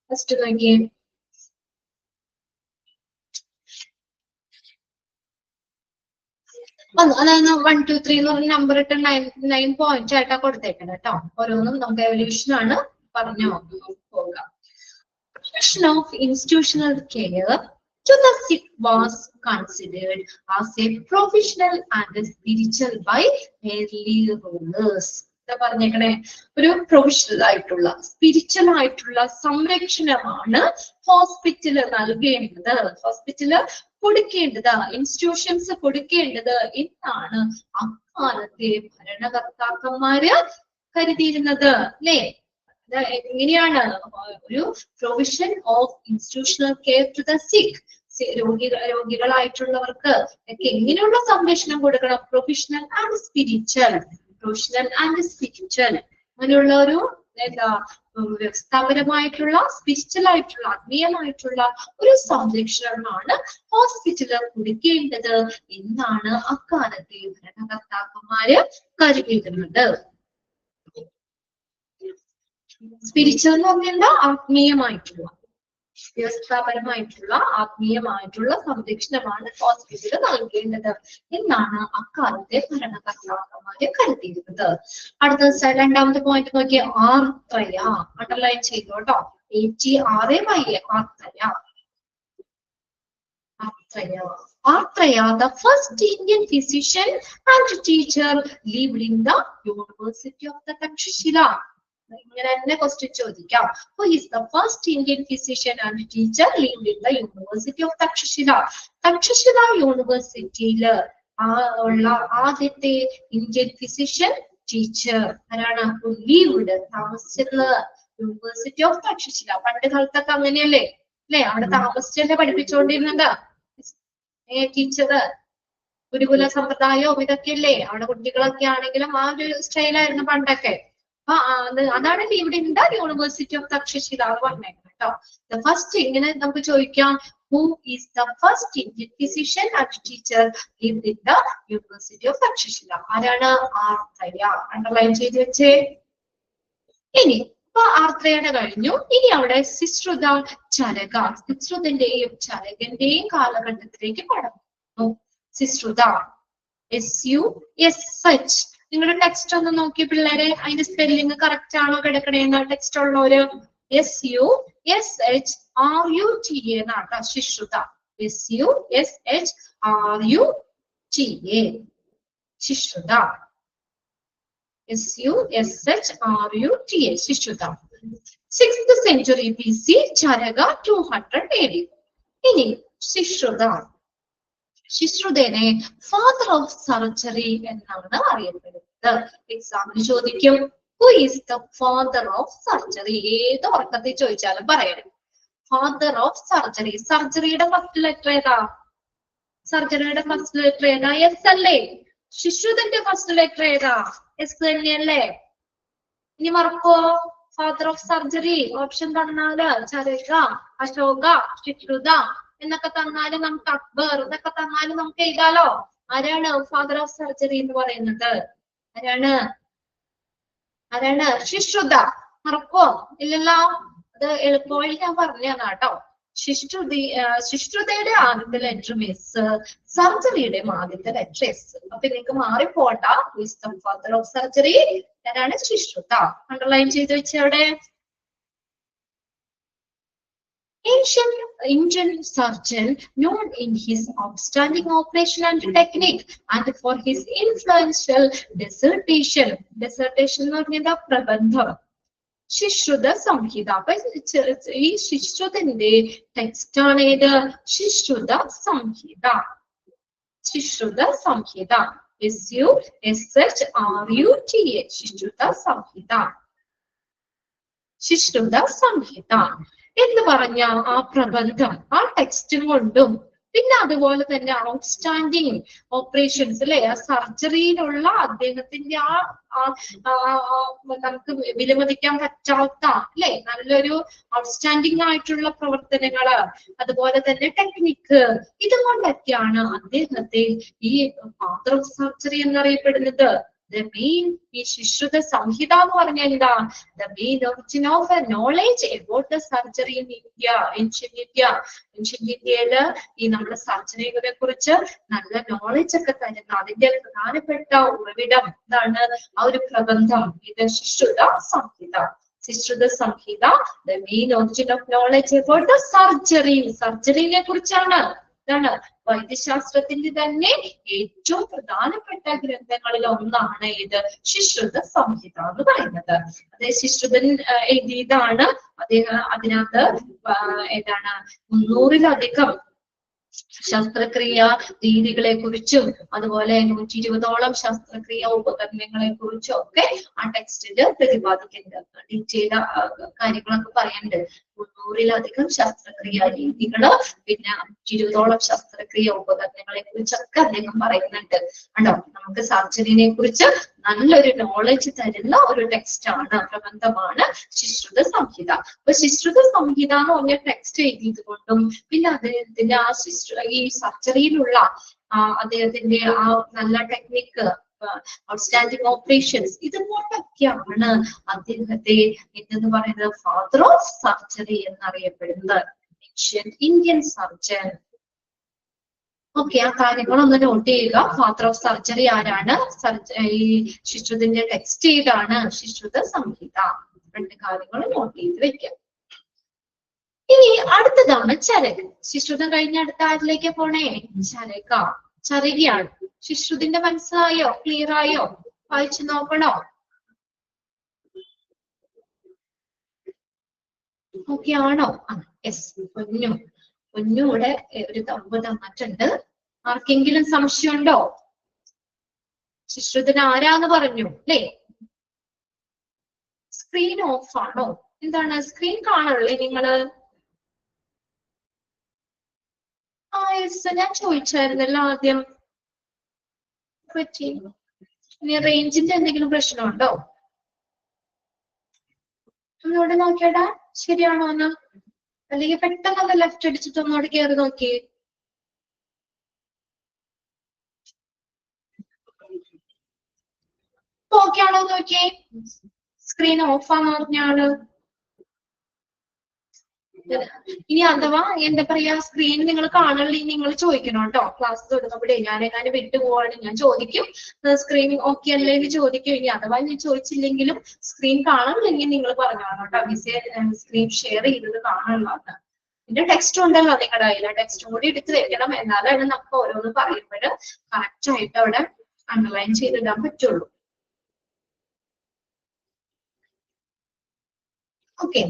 First again, അതാണ് 1, 2, 3 എന്ന് പറഞ്ഞ നമ്പർ ഇട്ട് 9 പോയിന്റ് ആയിട്ടാ കൊടുത്തേക്കണം കേട്ടോ. ഓരോന്നും നമുക്ക് എവല്യൂഷൻ ആണ് പറഞ്ഞു പോകാം. Of institutional care to the sick was considered as a professional and spiritual by early rulers. പറഞ്ഞേക്കണേ, ഒരു പ്രൊഫഷണൽ ആയിട്ടുള്ള സ്പിരിച്വൽ ആയിട്ടുള്ള സംരക്ഷണമാണ് ഹോസ്പിറ്റല് നൽകേണ്ടത്, ഹോസ്പിറ്റല് കൊടുക്കേണ്ടത്, ഇൻസ്റ്റിറ്റ്യൂഷൻസ് കൊടുക്കേണ്ടത് എന്നാണ് അക്കാലത്തെ ഭരണകർത്താക്കന്മാര് കരുതിയിരുന്നത്. അല്ലേ? എങ്ങനെയാണ് ഒരു provision of institutional care to the sick, രോഗികളായിട്ടുള്ളവർക്ക് ഒക്കെ എങ്ങനെയുള്ള സംരക്ഷണം കൊടുക്കണം? Professional and spiritual. Professional and spiritual അങ്ങനെയുള്ള ഒരു വ്യവസ്ഥാപരമായിട്ടുള്ള, സ്പിരിച്വൽ ആയിട്ടുള്ള, ആത്മീയമായിട്ടുള്ള ഒരു സംരക്ഷണമാണ് ഹോസ്പിറ്റല് കൊടുക്കേണ്ടത് എന്നാണ് അക്കാലത്തെ ഭരണകർത്താക്കന്മാര് കരുതിയിരുന്നത്. സ്പിരിച്വൽ എന്ന് പറഞ്ഞാൽ ആത്മീയമായിട്ടുള്ള, വ്യവസ്ഥാപരമായിട്ടുള്ള, ആത്മീയമായിട്ടുള്ള സംരക്ഷണമാണ് ഹോസ്പിറ്റല് നൽകേണ്ടത് എന്നാണ് അക്കാലത്തെ ഭരണകർത്താക്കന്മാര് കരുതിയിരുന്നത്. അടുത്ത രണ്ടാമത്തെ പോയിന്റ് നോക്കിയ ആർത്രയ, അണ്ടർലൈൻ ചെയ്തു കേട്ടോ. ATRAYA, ആർത്രയ. Arthaya, the first Indian physician and teacher, lived in the University of the Takshashila. Who is the first Indian physician and teacher lived in the University of Takshashila? Takshashila University ആദ്യത്തെ ഇന്ത്യൻ ഫിസിഷ്യൻ ടീച്ചർ ആരാണ്? lived, താമസിച്ചത് യൂണിവേഴ്സിറ്റി ഓഫ് തക്ഷശില. പണ്ട് കാലത്തൊക്കെ അങ്ങനെയല്ലേ അല്ലെ? അവിടെ താമസിച്ചല്ലേ പഠിപ്പിച്ചുകൊണ്ടിരുന്നത് ടീച്ചറ്. ഗുരുകുല സമ്പ്രദായവും ഇതൊക്കെയല്ലേ അവിടെ. കുട്ടികളൊക്കെ ആണെങ്കിലും ആ ഒരു സ്റ്റൈലായിരുന്നു പണ്ടൊക്കെ. അതാണ് ഇവിടെ ഉണ്ട് യൂണിവേഴ്സിറ്റി ഓഫ് തക്ഷശില പറഞ്ഞേക്കുന്നത് കേട്ടോ. ദ ഫസ്റ്റ് ഇങ്ങനെ നമുക്ക് ചോദിക്കാം, who is the first Indian physician and teacher lived in the University of Takshashila? ആരാണ്? ആർത്രയ. അണ്ടർലൈൻ ചെയ്ത് വെച്ചേ. ഇനി അപ്പൊ ആർത്രയുടെ കഴിഞ്ഞു. ഇനി അവിടെ സിശ്രുത ചരക, സിശ്രുതന്റെയും ചരകന്റെയും കാലഘട്ടത്തിലേക്ക് കടന്നു. സിശ്രുത, SUSH, നിങ്ങളുടെ ടെക്സ്റ്റ് ഒന്ന് നോക്കി പിള്ളേരെ, അതിന്റെ സ്പെല്ലിംഗ് കറക്റ്റ് ആണോ കിടക്കണേന്ന് ടെക്സ്റ്റ് ഉള്ളവര്. SUSHRUTA എന്നാട്ടോ Sushruta. SUSHRUTA Sushruta. SUSHRUTA Sushruta. 6th century BC, Charaka 200 AD. ഇനി ശുശ്രുത. ശുശ്രുതനെ ഫാദർ ഓഫ് സർജറി എന്നാണ് അറിയപ്പെടുന്നത്. എക്സാമിന് ചോദിക്കും, who is the father of surgery? ഏത് ഉറക്കത്തിൽ ചോദിച്ചാലും പറയണം. Father of surgery. സർജറിയുടെ ഫസ്റ്റ് ലെറ്റർ ഏതാ? സർജറിയുടെ ഫസ്റ്റ് ലെറ്റർ ഏതാ? എസ് അല്ലേ? ശുശ്രുതന്റെ ഫസ്റ്റ് ലെറ്റർ ഏതാ? എസ് തന്നെയല്ലേ? ഇനി മറക്കോ? ഫാദർ ഓഫ് സർജറി ഓപ്ഷൻ തന്നാല് ചരക, അശോക, ശുശ്രുത എന്നൊക്കെ തന്നാലും നമുക്ക് അക്ബർ എന്നൊക്കെ തന്നാലും നമുക്ക് എഴുതാലോ. ആരാണ് ഫാദർ ഓഫ് സർജറി എന്ന് പറയുന്നത്? ആരാണ്? ശുശ്രുത. മറക്കോ? ഇല്ലല്ലോ. അത് എളുപ്പവഴി ഞാൻ പറഞ്ഞതാട്ടോ. ശുശ്രുതയുടെ ആദ്യത്തെ ലെറ്റർ എസ്, സർജറിയുടെ ആദ്യത്തെ ലെറ്റർ എസ്. അപ്പൊ നിങ്ങൾക്ക് മാറിപ്പോണ്ട. ഫാദർ ഓഫ് സർജറി ആരാണ്? ശുശ്രുത. അണ്ടർലൈൻ ചെയ്ത് വെച്ചവിടെ. Ancient Indian surgeon known in his outstanding operation and technique and for his influential dissertation. Dissertation എന്ന് പറഞ്ഞാൽ പ്രബന്ധം. ശുശ്രുത സംഹിത. അപ്പൊ ഈ ശുശ്രുതന്റെ ടെക്സ്റ്റ് ആണ് ഏത്? ശുശ്രുത സംഹിത. ശുശ്രുത സംഹിത. SUSHRUTA ശുശ്രുത സംഹിത. ശുശ്രുത സംഹിത എന്ന് പറഞ്ഞ ആ പ്രബന്ധം, ആ ടെക്സ്റ്റും കൊണ്ടും പിന്നെ അതുപോലെ തന്നെ ഔട്ട്സ്റ്റാൻഡിങ് ഓപ്പറേഷൻസ് അല്ലെ, ആ സർജറിയിലുള്ള അദ്ദേഹത്തിന്റെ നമുക്ക് വിലമതിക്കാൻ പറ്റാത്ത അല്ലെ നല്ലൊരു ഔട്ട്സ്റ്റാൻഡിങ് ആയിട്ടുള്ള പ്രവർത്തനങ്ങള്, അതുപോലെ തന്നെ ടെക്നിക്ക്, ഇതുകൊണ്ടൊക്കെയാണ് അദ്ദേഹത്തെ ഈ ഫാദർ ഓഫ് സർജറി എന്നറിയപ്പെടുന്നത്. The main, ഈ ശുശ്രുത സംഹിത എന്ന് പറഞ്ഞാൽ എന്താ? The main origin of a knowledge about the surgery in India, ancient India. Ancient ഇന്ത്യയില് ഈ നമ്മുടെ സർജറികളെ കുറിച്ച് നല്ല നോളജ് ഒക്കെ തരുന്ന അതിന്റെ പ്രധാനപ്പെട്ട ഉറവിടം എന്താണ്? ആ ഒരു പ്രബന്ധം. ഇത് ശുശ്രുത സംഹിത. ശുശ്രുത സംഹിത, the main origin of knowledge about the surgery. സർജറിനെ കുറിച്ചാണ്. ഇതാണ് വൈദ്യശാസ്ത്രത്തിന്റെ തന്നെ ഏറ്റവും പ്രധാനപ്പെട്ട ഗ്രന്ഥങ്ങളിൽ ഒന്നാണ് ഇത് ശുശ്രുത സംഹിത എന്ന് പറയുന്നത്. അതെ, ശുശ്രുതൻ എഴുതിയതാണ്. അദ്ദേഹം അതിനകത്ത് ഏതാണ് 300-ലധികം ശസ്ത്രക്രിയ രീതികളെ കുറിച്ചും അതുപോലെ 120ഓളം ശസ്ത്രക്രിയ ഉപകരണങ്ങളെ കുറിച്ചും ഒക്കെ ആ ടെക്സ്റ്റില് പ്രതിപാദിക്കുന്നുണ്ട്. ഡീറ്റെയിൽ കാര്യങ്ങളൊക്കെ പറയുന്നുണ്ട്. 300-ലധികം ശസ്ത്രക്രിയ രീതികള്, പിന്നെ 120ഓളം ശസ്ത്രക്രിയ ഉപകരണങ്ങളെ കുറിച്ചൊക്കെ അദ്ദേഹം പറയുന്നുണ്ട്. കണ്ടോ, നമുക്ക് സർജറിനെ കുറിച്ച് നല്ലൊരു നോളജ് തരുന്ന ഒരു ടെക്സ്റ്റ് ആണ്, പ്രബന്ധമാണ് ശുശ്രുത സംഹിത. അപ്പൊ ശുശ്രുത സംഹിത എന്ന് പറഞ്ഞ ടെക്സ്റ്റ് എഴുതിയത് കൊണ്ടും പിന്നെ അദ്ദേഹത്തിന്റെ ആ ഈ സർജറിയിലുള്ള അദ്ദേഹത്തിന്റെ ആ നല്ല ടെക്നിക്ക്, ഔട്ട്സ്റ്റാൻഡിങ് ഓപ്പറേഷൻസ്, ഇതുകൊണ്ടൊക്കെയാണ് അദ്ദേഹത്തെ എന്തെന്ന് പറയുന്നത് ഫാദർ ഓഫ് സർജറി എന്നറിയപ്പെടുന്നത്. Indian surgeon. ഓക്കെ, ആ കാര്യങ്ങളൊന്ന് നോട്ട് ചെയ്യുക. ഫാദർ ഓഫ് സർജറി ആരാണ്? ഈ ശുശ്രുതന്റെ ടെക്സ്റ്റ് ഏതാണ്? ശുശ്രുത സംഹിത. 2 കാര്യങ്ങൾ നോട്ട് ചെയ്ത് വെക്കാം. ഇനി അടുത്തതാണ് ചരക. ശുശ്രുതം കഴിഞ്ഞ അടുത്ത ആരിലേക്ക് പോണേ? ചരക. ചരകയാണ്. ശുശ്രുതിന്റെ മനസ്സിലായോ? ക്ലിയർ ആയോ? വായിച്ചു നോക്കണോ? ഓക്കെ ആണോ? യെസ്. പൊന്നു ഇവിടെ ഒരു തമ്പ് തന്നിട്ടുണ്ട്. ആർക്കെങ്കിലും സംശയമുണ്ടോ? ശുശ്രുതൻ ആരാന്ന് പറഞ്ഞു അല്ലേ? സ്ക്രീൻ ഓഫ് ആണോ? എന്താണ് സ്ക്രീൻ കാണുള്ളേ നിങ്ങള്? യെസ്, ഞാൻ ചോദിച്ചായിരുന്നല്ലോ ആദ്യം. പറ്റി ഇനി റേഞ്ചിന്റെ എന്തെങ്കിലും പ്രശ്നമുണ്ടോ? ഒന്നുകൂടെ നോക്കിയടാ, ശരിയാണോ എന്ന്? അല്ലെങ്കിൽ പെട്ടെന്ന് അത് ലെഫ്റ്റ് അടിച്ചിട്ട് ഒന്നുകൂടെ കയറി നോക്കി. ഓക്കെ ആണോ നോക്കിയേ? സ്ക്രീൻ ഓഫ് ആണെന്ന് പറഞ്ഞാണ്. ഇനി അഥവാ എന്താ പറയാ സ്ക്രീൻ നിങ്ങൾ കാണണമെങ്കിൽ നിങ്ങൾ ചോദിക്കണം കേട്ടോ. ക്ലാസ് തുടങ്ങുമ്പോഴേ ഞാനെങ്ങാനും വിട്ടു പോവാണെങ്കിൽ ഞാൻ ചോദിക്കും, സ്ക്രീൻ ഓക്കെ അല്ലെങ്കിൽ ചോദിക്കും. ഇനി അഥവാ ഞാൻ ചോദിച്ചില്ലെങ്കിലും സ്ക്രീൻ കാണാനില്ലെങ്കിൽ നിങ്ങൾ പറഞ്ഞോളാം കേട്ടോ. മിസ്സേ സ്ക്രീൻ ഷെയർ ചെയ്തത് കാണാനുള്ളതാണ്. പിന്നെ ടെക്സ്റ്റ് ഉണ്ടല്ലോ നിങ്ങളുടെ കയ്യിൽ, ടെക്സ്റ്റും കൂടി എടുത്ത് വെക്കണം. എന്നാലാണ് നമുക്ക് ഓരോന്ന് പറയുമ്പോൾ കറക്റ്റ് ആയിട്ട് അവിടെ അണ്ടർലൈൻ ചെയ്തിടാൻ പറ്റുള്ളൂ. ഓക്കെ,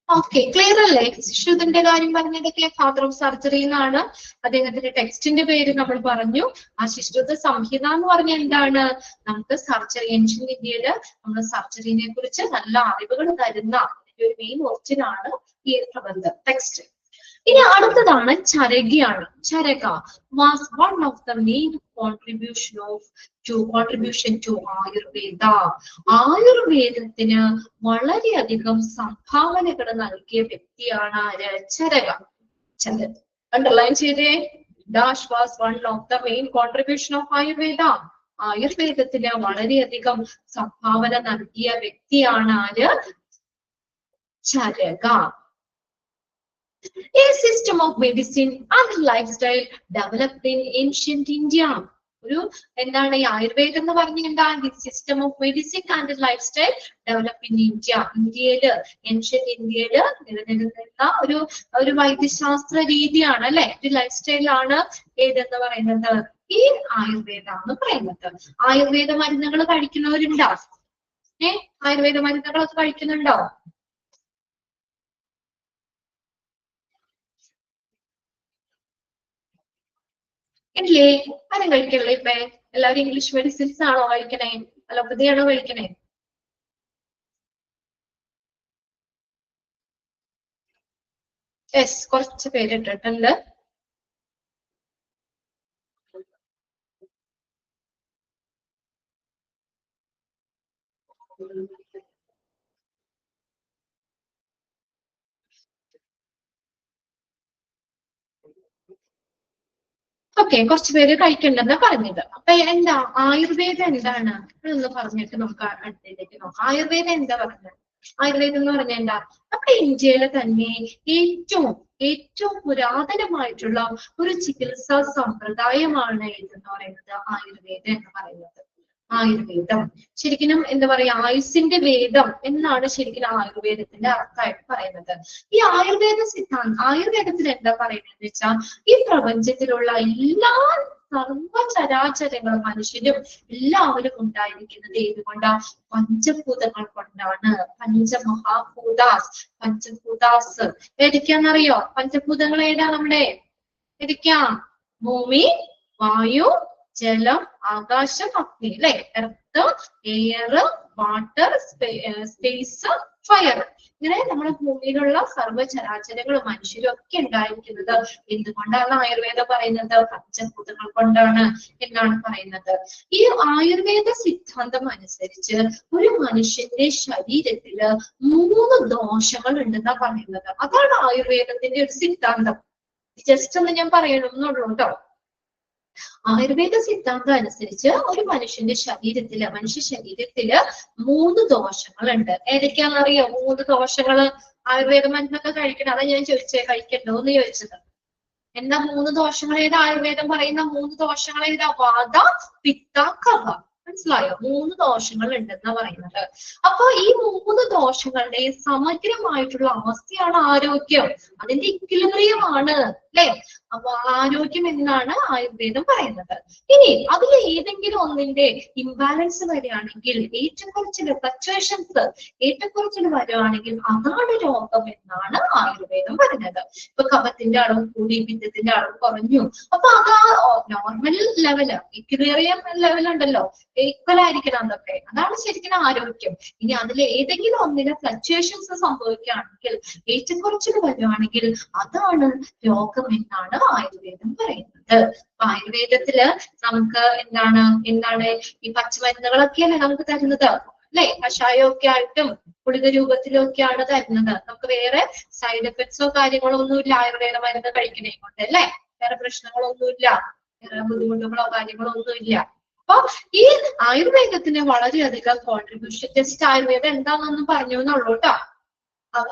ഓക്കെ, ക്ലിയർ അല്ലേ? ശിശുദിന്റെ കാര്യം പറഞ്ഞതൊക്കെ ഫാദർ ഓഫ് സർജറി എന്നാണ് അദ്ദേഹത്തിന്റെ ടെക്സ്റ്റിന്റെ പേര് നമ്മൾ പറഞ്ഞു. ആ ശിശുദ സംഹിത എന്ന് പറഞ്ഞ എന്താണ്? നമുക്ക് സർജറി, ഏൻഷ്യന്റ് ഇന്ത്യയില് നമ്മൾ സർജറിനെ കുറിച്ച് നല്ല അറിവുകൾ തരുന്ന ഒരു മെയിൻ ഒറിജിനാണ് ഈ പ്രബന്ധം ടെക്സ്റ്റ്. ഇനി അടുത്തതാണ് ചരകയാണ്. Charaka was one of the main contribution to Ayurveda. ആയുർവേദത്തിന് വളരെയധികം സംഭാവനകൾ നൽകിയ വ്യക്തിയാണ് ആര്? ചരക. അണ്ടർലൈൻ ചെയ്തേ. Dash was one of the main contribution of Ayurveda. ആയുർവേദത്തിന് വളരെയധികം സംഭാവന നൽകിയ വ്യക്തിയാണ് ആര്? Charaka. A system of medicine and lifestyle developed in ancient India. ഒരു എന്താണ് ഈ ആയുർവേദം എന്ന് പറഞ്ഞ എന്താണ്? System of medicine and life style develop in India. ഇന്ത്യയില്, ഏൻഷ്യന്റ് ഇന്ത്യയില് നിലനിന്നിരുന്ന ഒരു വൈദ്യശാസ്ത്ര രീതിയാണ് അല്ലെ, ഒരു ലൈഫ് സ്റ്റൈലാണ് ഏതെന്ന് പറയുന്നത്? ഈ ആയുർവേദ എന്ന് പറയുന്നത്. ആയുർവേദ മരുന്നുകൾ കഴിക്കുന്നവരുണ്ടോ? ആയുർവേദ മരുന്നുകളൊക്കെ കഴിക്കുന്നുണ്ടോ? ഇല്ലേ? ആരും കഴിക്കല്ലേ? ഇപ്പൊ എല്ലാവരും ഇംഗ്ലീഷ് മെഡിസിൻസ് ആണോ കഴിക്കണേ? അലോപ്പതിയാണോ കഴിക്കണേ? യെസ്, കുറച്ച് പേര് ഇട്ടിട്ടുണ്ട്. ഓക്കെ, കുറച്ച് പേര് കഴിക്കണ്ടെന്നാ പറഞ്ഞത്. അപ്പൊ എന്താ ആയുർവേദം എന്താണ് എന്ന് പറഞ്ഞിട്ട് നമുക്ക് അടുത്തേക്ക് നോക്കാം. ആയുർവേദം എന്താ പറഞ്ഞത്? ആയുർവേദം എന്ന് പറഞ്ഞാൽ എന്താ? നമ്മുടെ ഇന്ത്യയിലെ തന്നെ ഏറ്റവും പുരാതനമായിട്ടുള്ള ഒരു ചികിത്സാ സമ്പ്രദായമാണ് ഇതെന്ന് പറയുന്നത് ആയുർവേദം എന്ന് പറയുന്നത്. ആയുർവേദം ശരിക്കും എന്താ പറയാ, ആയുസിന്റെ വേദം എന്നാണ് ശരിക്കും ആയുർവേദത്തിന്റെ അർത്ഥമായിട്ട് പറയുന്നത്. ഈ ആയുർവേദത്തിൽ എന്താ പറയുന്നത് വെച്ചാൽ, ഈ പ്രപഞ്ചത്തിലുള്ള എല്ലാ സർവചരാചരങ്ങളും മനുഷ്യരും എല്ലാവരും ഉണ്ടായിരിക്കുന്നത് ഏതുകൊണ്ടാ? പഞ്ചഭൂതങ്ങൾ കൊണ്ടാണ്. പഞ്ചഭൂതാസ് ഏതൊക്കെയാണെന്നറിയോ? പഞ്ചഭൂതങ്ങൾ ഏതാ നമ്മുടെ? ഏതൊക്കെയാ? ഭൂമി, വായു, ജലം, ആകാശം, അഗ്നി അല്ലെ? Earth, air, water, space, fire. ഇങ്ങനെ നമ്മുടെ ഭൂമിയിലുള്ള സർവ്വചരാചരങ്ങളും മനുഷ്യരും ഒക്കെ ഉണ്ടായിരിക്കുന്നത് എന്തുകൊണ്ടാണ് ആയുർവേദം പറയുന്നത്? പഞ്ചഭൂതങ്ങൾ കൊണ്ടാണ് എന്നാണ് പറയുന്നത്. ഈ ആയുർവേദ സിദ്ധാന്തം അനുസരിച്ച് ഒരു മനുഷ്യന്റെ ശരീരത്തില് 3 ദോഷങ്ങൾ ഉണ്ടെന്നാ പറയുന്നത്. അതാണ് ആയുർവേദത്തിന്റെ ഒരു സിദ്ധാന്തം. ജസ്റ്റ് ഒന്ന് ഞാൻ പറയണമെന്നുള്ളൂ കേട്ടോ. ആയുർവേദ സിദ്ധാന്തം അനുസരിച്ച് ഒരു മനുഷ്യ ശരീരത്തില് 3 ദോഷങ്ങളുണ്ട്. ഏതൊക്കെയാണെന്നറിയോ? 3 ദോഷങ്ങള്. ആയുർവേദ മരുന്നൊക്കെ കഴിക്കണം, അതാ ഞാൻ ചോദിച്ചേ കഴിക്കണ്ടോ എന്ന് ചോദിച്ചത്. എന്താ 3 ദോഷങ്ങൾ? ഏതാ ആയുർവേദം പറയുന്ന 3 ദോഷങ്ങൾ? ഏതാ? വാത, പിത്ത, കഫ. മനസ്സിലായോ? 3 ദോഷങ്ങൾ ഉണ്ടെന്നാ പറയുന്നത്. അപ്പൊ ഈ 3 ദോഷങ്ങളുടെ സമഗ്രമായിട്ടുള്ള അവസ്ഥയാണ് ആരോഗ്യം. അതിന്റെ ഇക്വിലിബ്രിയമാണ് അല്ലെ? അപ്പൊ ആരോഗ്യം എന്നാണ് ആയുർവേദം പറയുന്നത്. ഇനി അതിൽ ഏതെങ്കിലും ഒന്നിന്റെ ഇംബാലൻസ് വരികയാണെങ്കിൽ, ഏറ്റക്കുറച്ചിൽ വരികയാണെങ്കിൽ അതാണ് രോഗം എന്നാണ് ആയുർവേദം പറയുന്നത്. ഇപ്പൊ കഫത്തിന്റെ അളവ് കൂടി, പിത്തത്തിന്റെ അളവ് കുറഞ്ഞു, അപ്പൊ അതാ നോർമൽ ലെവല്, ഇക്വിലിബ്രിയം ലെവൽ ഉണ്ടല്ലോ, ഈക്വൽ ആയിരിക്കണം എന്നൊക്കെ. അതാണ് ശരിക്കും ആരോഗ്യം. ഇനി അതിൽ ഏതെങ്കിലും ഒന്നിന് ഫ്ലക്ച്വേഷൻസ് സംഭവിക്കുകയാണെങ്കിൽ, ഏറ്റക്കുറച്ചിൽ വരുവാണെങ്കിൽ അതാണ് രോഗം എന്നാണ് ആയുർവേദം പറയുന്നത്. ആയുർവേദത്തില് നമുക്ക് എന്താണ് ഈ പച്ചമരുന്നുകളൊക്കെയല്ലേ നമുക്ക് തരുന്നത് അല്ലെ? കഷായമൊക്കെ ആയിട്ടും ഗുളിക രൂപത്തിലും ഒക്കെയാണ് തരുന്നത്. നമുക്ക് വേറെ സൈഡ് എഫക്ട്സോ കാര്യങ്ങളോ ഒന്നുമില്ല ആയുർവേദ മരുന്ന് കഴിക്കണേ കൊണ്ട് അല്ലെ? വേറെ പ്രശ്നങ്ങളൊന്നുമില്ല, വേറെ ബുദ്ധിമുട്ടുകളോ കാര്യങ്ങളോ ഒന്നുമില്ല. അപ്പൊ ഈ ആയുർവേദത്തിന് വളരെയധികം കോൺട്രിബ്യൂഷൻ, ജസ്റ്റ് ആയുർവേദം എന്താണെന്നൊന്നും പറഞ്ഞു എന്നുള്ളൂ കേട്ടോ.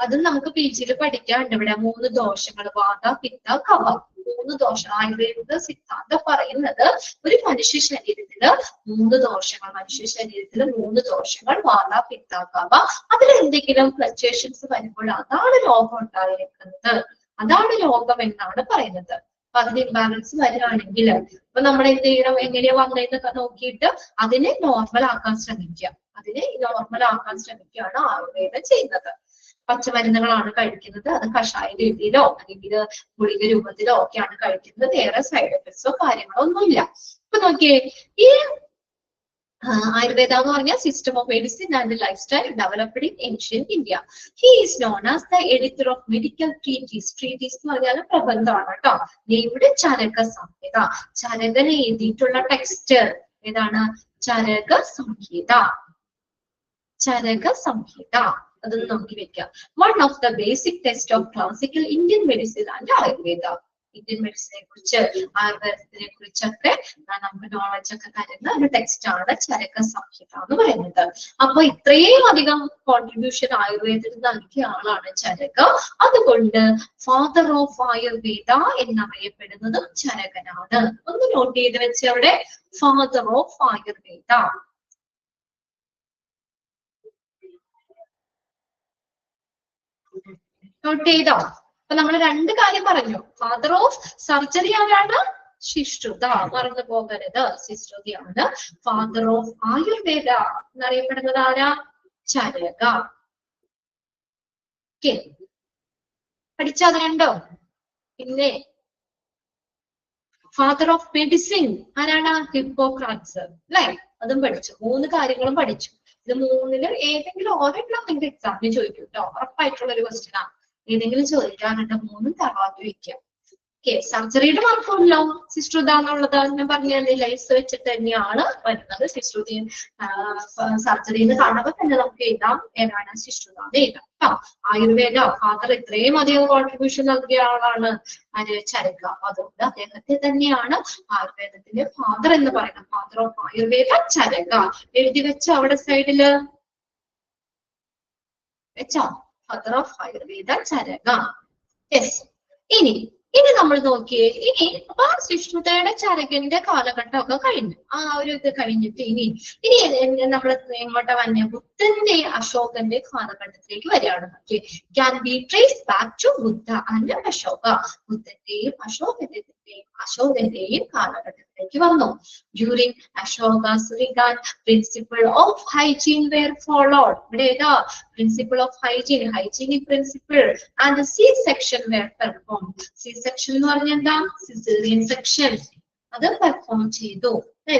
അത് നമുക്ക് പി ജിയിൽ പഠിക്കാറുണ്ട്. ഇവിടെ 3 ദോഷങ്ങൾ, വാത പിത്ത കഫ. 3 ദോഷം ആയുർവേദ സിദ്ധാന്തം പറയുന്നത് ഒരു മനുഷ്യ ശരീരത്തില് 3 ദോഷങ്ങൾ, മനുഷ്യ ശരീരത്തില് 3 ദോഷങ്ങൾ, വാത പിത്ത കഫ. അതിൽ എന്തെങ്കിലും ഫ്ലക്ച്വേഷൻസ് വരുമ്പോൾ അതാണ് രോഗം ഉണ്ടായിരിക്കുന്നത്, അതാണ് രോഗം എന്നാണ് പറയുന്നത്. അപ്പൊ അതിന് ഇംബാലൻസ് വരികയാണെങ്കിൽ ഇപ്പൊ നമ്മൾ എന്ത് ചെയ്യണം, എങ്ങനെയാ വന്നതെന്നൊക്കെ നോക്കിയിട്ട് അതിനെ നോർമൽ ആക്കാൻ ശ്രമിക്കുക. അതിനെ നോർമൽ ആക്കാൻ ശ്രമിക്കുകയാണ് ആയുർവേദം ചെയ്യുന്നത്. പച്ചമരുന്നുകളാണ് കഴിക്കുന്നത്, അത് കഷായ രീതിയിലോ അല്ലെങ്കിൽ ഗുളിക രൂപത്തിലോ ഒക്കെയാണ് കഴിക്കുന്നത്. വേറെ സൈഡ് എഫക്ട്സോ കാര്യങ്ങളോ ഒന്നുമില്ല. ഇപ്പൊ നോക്കിയേ, ഈ ആയുർവേദ എന്ന് പറഞ്ഞാൽ system of medicine and life style developed in ancient India. He is known as the editor of medical treaties. Treaties എന്ന് പറഞ്ഞാൽ പ്രബന്ധമാണ് കേട്ടോ. ഇവിടെ ചരക സംഹിത, ചരകനെ എഴുതിയിട്ടുള്ള ടെക്സ്റ്റ് ഏതാണ്? ചരക സംഹിത. ചരക സംഹിത അതൊന്ന് നോക്കി വെക്കാം. One of the basic test of classical Indian medicine and Ayurveda. Indian മെഡിസിനെ കുറിച്ച്, ആയുർവേദത്തിനെ കുറിച്ചൊക്കെ നമുക്ക് നോളജ് ഒക്കെ തരുന്ന ഒരു ടെക്സ്റ്റ് ആണ് ചരക സംഹിത എന്ന് പറയുന്നത്. അപ്പൊ ഇത്രയും അധികം കോൺട്രിബ്യൂഷൻ ആയുർവേദത്തിന് നൽകിയ ആളാണ് ചരക. അതുകൊണ്ട് ഫാദർ ഓഫ് ആയുർവേദ എന്നറിയപ്പെടുന്നതും ചരകനാണ്. ഒന്ന് നോട്ട് ചെയ്ത് വെച്ച് അവിടെ, ഫാദർ ഓഫ് ആയുർവേദ. നോട്ട് ചെയ്തോ? അപ്പൊ നമ്മൾ 2 കാര്യം പറഞ്ഞു. ഫാദർ ഓഫ് സർജറി ആരാണ്? ശുശ്രുത, മറന്നു പോകരുത്, ശുശ്രുതയാണ്. ഫാദർ ഓഫ് ആയുർവേദ എന്നറിയപ്പെടുന്നത് ആരാ? ചരക. ഓക്കെ, പഠിച്ചത് രണ്ടോ? പിന്നെ ഫാദർ ഓഫ് മെഡിസിൻ ആരാണ്? ഹിപ്പോക്രാറ്റ്സ്, അല്ലെ? അതും പഠിച്ചു. 3 കാര്യങ്ങളും പഠിച്ചു. ഇത് 3-ല് ഏതെങ്കിലും ഒരെണ്ണം നിങ്ങൾക്ക് എക്സാമിന് ചോദിക്കും കേട്ടോ. ഉറപ്പായിട്ടുള്ള ഒരു ക്വസ്റ്റ്യൻ ആണ്. ഏതെങ്കിലും ചോദിക്കാനുണ്ട്, 3 തറവാട്ട് വയ്ക്കാം. ഓക്കെ, സർജറിയുടെ മാത്രമല്ലോ ശുശ്രുത എന്നുള്ളത് ഞാൻ പറഞ്ഞ ലൈസ് വെച്ചിട്ട് തന്നെയാണ് വരുന്നത്. ശുശ്രുതി സർജറി എന്ന് കാണുമ്പോൾ തന്നെ നമുക്ക് എഴുതാം ഏതാണ് ശുശ്രുത എന്ന് എഴുതാം കേട്ടോ. ആയുർവേദ ഫാദർ ഇത്രയും അധികം കോൺട്രിബ്യൂഷൻ നൽകിയ ആളാണ് ചരക. അതുകൊണ്ട് അദ്ദേഹത്തെ തന്നെയാണ് ആയുർവേദത്തിന്റെ ഫാദർ എന്ന് പറയുന്നത്. Father of Ayurveda Charaka. എഴുതി വെച്ചോ അവിടെ സൈഡില് വെച്ചോ? Father of Ayurveda Charaka. Yes. ഇനി നമ്മൾ നോക്കിയേ, ഇനി അപ്പൊ ശുശ്രുതയുടെ ചരകന്റെ കാലഘട്ടമൊക്കെ കഴിഞ്ഞു. ആ ഒരു ഇത് കഴിഞ്ഞിട്ട് ഇനി നമ്മൾ എങ്ങോട്ടാ വന്നെ? ബുദ്ധന്റെ അശോകന്റെ കാലഘട്ടത്തിലേക്ക് വരികയാണ്. Okay, can be trace back to Buddha and Ashoka. ബുദ്ധന്റെയും അശോകന്റെയും കാലഘട്ടത്തിലേക്ക് വന്നു. During Ashoka's reign principle of hygiene were followed. ഇവിടെ ഏതാ? Principle of hygiene, hygienic principle and C section were perform. C section എന്ന് പറഞ്ഞാൽ എന്താ? Caesarean section. അത് പെർഫോം ചെയ്തു.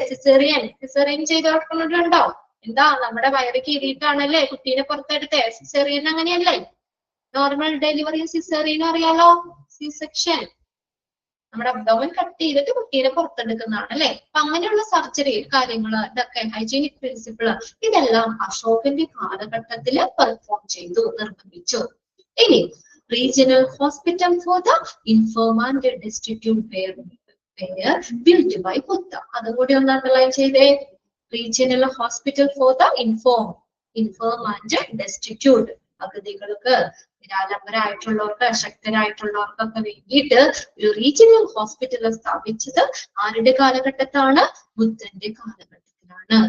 സിസേറിയൻ ചെയ്തോർക്കുന്നുണ്ടോ? എന്താ? നമ്മുടെ വയറ് കീറിയിട്ടാണല്ലേ കുട്ടീനെ പുറത്തെടുത്തേ. സിസേറിയൻ അങ്ങനെയല്ലേ? നോർമൽ ഡെലിവറി സിസേറിയൻ അറിയാലോ. സി സെക്ഷൻ നമ്മുടെ അബ്ഡോമൻ കട്ട് ചെയ്തിട്ട് കുട്ടീനെ പുറത്തെടുക്കുന്നതാണ് അല്ലെ. അപ്പൊ അങ്ങനെയുള്ള സർജറി കാര്യങ്ങള് ഇതൊക്കെ ഹൈജീനിക് പ്രിൻസിപ്പിൾ ഇതെല്ലാം അശോകന്റെ കാലഘട്ടത്തില് പെർഫോം ചെയ്തു, നിർവഹിച്ചു. ഇനി regional hospital for the inform and destitute build by Buddha. അതും കൂടി ഒന്ന് അണ്ടർലൈൻ ചെയ്തേ. Regional hospital for the inform and destitute, അഗതികൾക്ക്, നിരാലംബരായിട്ടുള്ളവർക്ക്, അശക്തരായിട്ടുള്ളവർക്കൊക്കെ വേണ്ടിയിട്ട് ഒരു റീജിയണൽ ഹോസ്പിറ്റൽ സ്ഥാപിച്ചത് ആരുടെ കാലഘട്ടത്താണ്? ബുദ്ധന്റെ കാലഘട്ടത്തിലാണ്.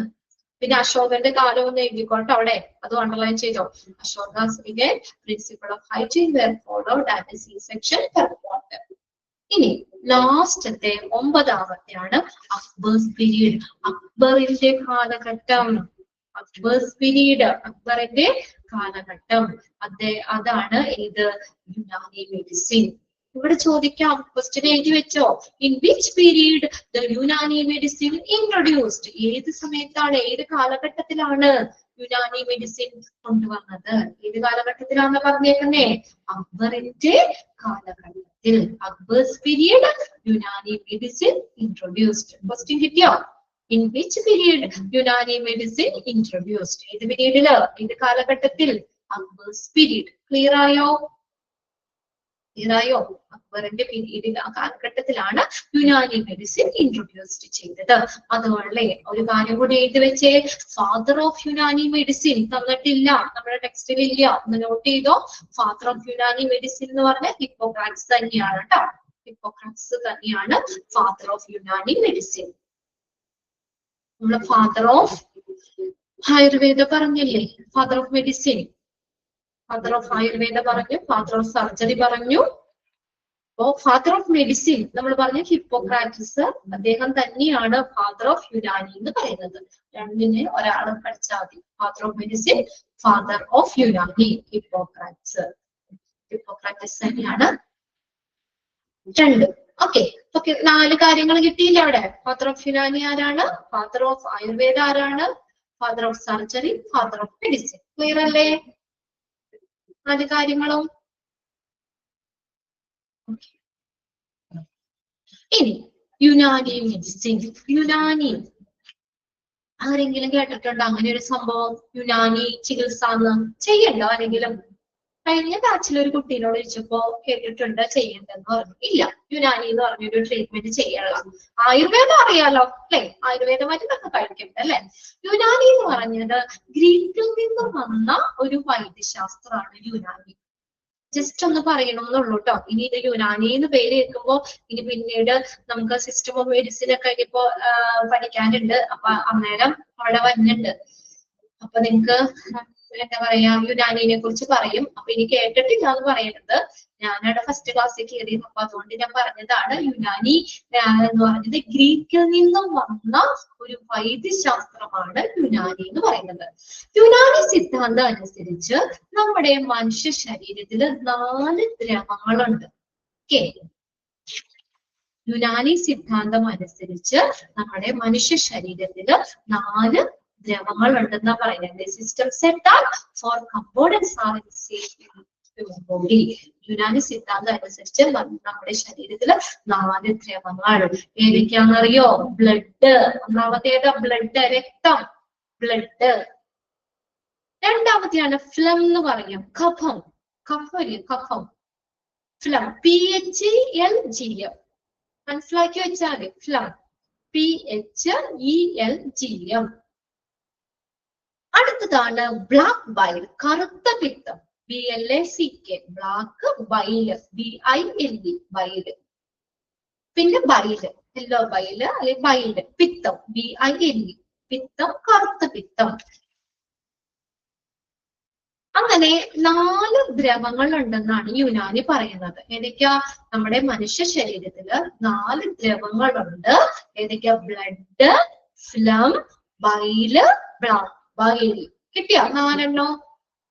പിന്നെ അശോകന്റെ കാലം ഒന്ന് എഴുതിക്കോട്ടെ അവിടെ, അത് അണ്ടർലൈൻ ചെയ്തോ. അശോകാസിന്റെ principle of hygiene were followed and C section performed. ഇനി ലാസ്റ്റത്തെ 9ാമത്തെയാണ് അക്ബേഴ്സ് പീരീഡ്. അക്ബറിന്റെ കാലഘട്ടം. അക്ബേഴ്സ് പീരീഡ്, അക്ബറിന്റെ കാലഘട്ടം. അതാണ് ഏത്? യുനാനി മെഡിസിൻ. ഇവിടെ ചോദിക്കാം, ക്വസ്റ്റ്യൻ എഴുതി വെച്ചോ. In which period the Unani medicine introduced? ഏത് സമയത്താണ്, ഏത് കാലഘട്ടത്തിലാണ് യുനാനി മെഡിസിൻ കൊണ്ടുവന്നത്? ഏത് കാലഘട്ടത്തിലാണെന്ന് പറഞ്ഞേക്കുന്നേ? അക്ബറിന്റെ കാലഘട്ടത്തിൽ. Akbar's period Unani medicine introduced. Question കിട്ടിയോ? In which period Unani medicine introduced? ഏത് പീരീഡില്, ഏത് കാലഘട്ടത്തിൽ? അക്ബേഴ്സ് പീരീഡ്. ക്ലിയർ ആയോ? ക്ലിയറായോ? അക്ബറിന്റെ പീരീഡിൽ ആ കാലഘട്ടത്തിലാണ് യുനാനി മെഡിസിൻ ഇൻട്രൊഡ്യൂസ്ഡ് ചെയ്തത്. അതുപോലെ ഒരു കാര്യം കൂടി എഴുതി വെച്ചേ, ഫാദർ ഓഫ് യുനാനി മെഡിസിൻ തന്നിട്ടില്ല, നമ്മുടെ ടെക്സ്റ്റിൽ ഇല്ല, ഒന്ന് നോട്ട് ചെയ്തോ. ഫാദർ ഓഫ് യുനാനി മെഡിസിൻ എന്ന് പറഞ്ഞാൽ ഹിപ്പോക്രാറ്റ്സ് തന്നെയാണ് കേട്ടോ. ഹിപ്പോക്രാറ്റ്സ് തന്നെയാണ് ഫാദർ ഓഫ് യുനാനി മെഡിസിൻ. നമ്മള് ഫാദർ ഓഫ് ആയുർവേദ പറഞ്ഞില്ലേ, father of medicine, father of Ayurveda പറഞ്ഞു, ഫാദർ ഓഫ് സർജറി പറഞ്ഞു. അപ്പോ ഫാദർ ഓഫ് മെഡിസിൻ നമ്മൾ പറഞ്ഞു ഹിപ്പോക്രാറ്റസ്, അദ്ദേഹം തന്നെയാണ് ഫാദർ ഓഫ് യുനാനി എന്ന് പറയുന്നത്. രണ്ടിനെ ഒരാളും പഠിച്ചാൽ മതി. Father of medicine, father of Unani, Hippocrates. Hippocrates തന്നെയാണ് രണ്ട്. ഓക്കെ, 4 കാര്യങ്ങൾ കിട്ടിയില്ല അവിടെ. ഫാദർ ഓഫ് യുനാനി ആരാണ്, ഫാദർ ഓഫ് ആയുർവേദ ആരാണ്, father of surgery, father of medicine. Clear അല്ലേ 4 കാര്യങ്ങളും? ഇനി യുനാനി മെഡിസിൻ. യുനാനി ആരെങ്കിലും കേട്ടിട്ടുണ്ടോ അങ്ങനെ ഒരു സംഭവം? യുനാനി ചികിത്സ എന്ന് ചെയ്യണ്ടോ ആരെങ്കിലും? കഴിഞ്ഞ ബാച്ചിൽ ഒരു കുട്ടീനോട് ചോദിച്ചപ്പോ കേട്ടിട്ടുണ്ട്, ചെയ്യണ്ടെന്ന് പറഞ്ഞു. ഇല്ല, യുനാനി എന്ന് പറഞ്ഞൊരു ട്രീറ്റ്മെന്റ് ചെയ്യണം. ആയുർവേദം അറിയാലോ അല്ലെ, ആയുർവേദ മരുന്നൊക്കെ കഴിക്കണ്ട അല്ലെ. യുനാനി എന്ന് പറഞ്ഞത് ഗ്രീക്കിൽ നിന്ന് വന്ന ഒരു വൈദ്യശാസ്ത്രമാണ് യുനാനി. ജസ്റ്റ് ഒന്ന് പറയണമെന്നുള്ളൂ കേട്ടോ. ഇനി ഇത് യുനാനി എന്ന് പേര് കേൾക്കുമ്പോ ഇനി പിന്നീട് നമുക്ക് സിസ്റ്റം ഓഫ് മെഡിസിൻ ഒക്കെ ഇപ്പോ പഠിക്കാനുണ്ട്. അപ്പൊ അന്നേരം അവിടെ വരുന്നുണ്ട്. അപ്പൊ നിങ്ങക്ക് എന്താ പറയാ, യുനാനിനെ കുറിച്ച് പറയും. അപ്പൊ ഇനി കേട്ടിട്ടില്ല എന്ന് പറയണത്, ഞാനവിടെ ഫസ്റ്റ് ക്ലാസ്സിൽ കയറിയത്. അപ്പൊ അതുകൊണ്ട് ഞാൻ പറഞ്ഞതാണ്. യുനാനി എന്ന് പറഞ്ഞത് ഗ്രീക്കിൽ നിന്നും വന്ന ഒരു വൈദ്യശാസ്ത്രമാണ് യുനാനി എന്ന് പറയുന്നത്. യുനാനി സിദ്ധാന്തം അനുസരിച്ച് നമ്മുടെ മനുഷ്യ ശരീരത്തിൽ 4 ദ്രവങ്ങളുണ്ട്. ഓക്കെ, യുനാനി സിദ്ധാന്തം അനുസരിച്ച് നമ്മുടെ മനുഷ്യ ശരീരത്തിൽ 4 ദ്രവങ്ങൾ ഉണ്ടെന്നാ പറയുന്നത്. System set four components R body. Unani സിദ്ധാന്തം അനുസരിച്ച് നമ്മുടെ ശരീരത്തിൽ 4 ദ്രവങ്ങൾ ഏതൊക്കെയാണെന്നറിയോ? ബ്ലഡ്, ഒന്നാമത്തേത് ബ്ലഡ്, രക്തം, ബ്ലഡ്. രണ്ടാമത്തെയാണ് ഫ്ലം എന്ന് പറയും, കഫം, കഫം, ഫ്ലം, PHELGM. മനസ്സിലാക്കി വെച്ചാൽ മതി. Plum, PHELGM. അടുത്തതാണ് ബ്ലാക്ക് ബൈൽ, കറുത്ത പിത്തം, BLACK, black, bile, BILE, bile. പിന്നെ ബൈല്, യെല്ലോ ബൈല് അല്ലെങ്കിൽ ബൈല്, പിത്തം, BILE, പിത്തം, കറുത്ത പിത്തം. അങ്ങനെ 4 ദ്രവങ്ങൾ ഉണ്ടെന്നാണ് യുനാനി പറയുന്നത്. ഏതൊക്കെയാ? നമ്മുടെ മനുഷ്യ ശരീരത്തില് 4 ദ്രവങ്ങളുണ്ട്. ഏതൊക്കെയാ? Blood, plum, bile, black bile. കിട്ടിയോ? 4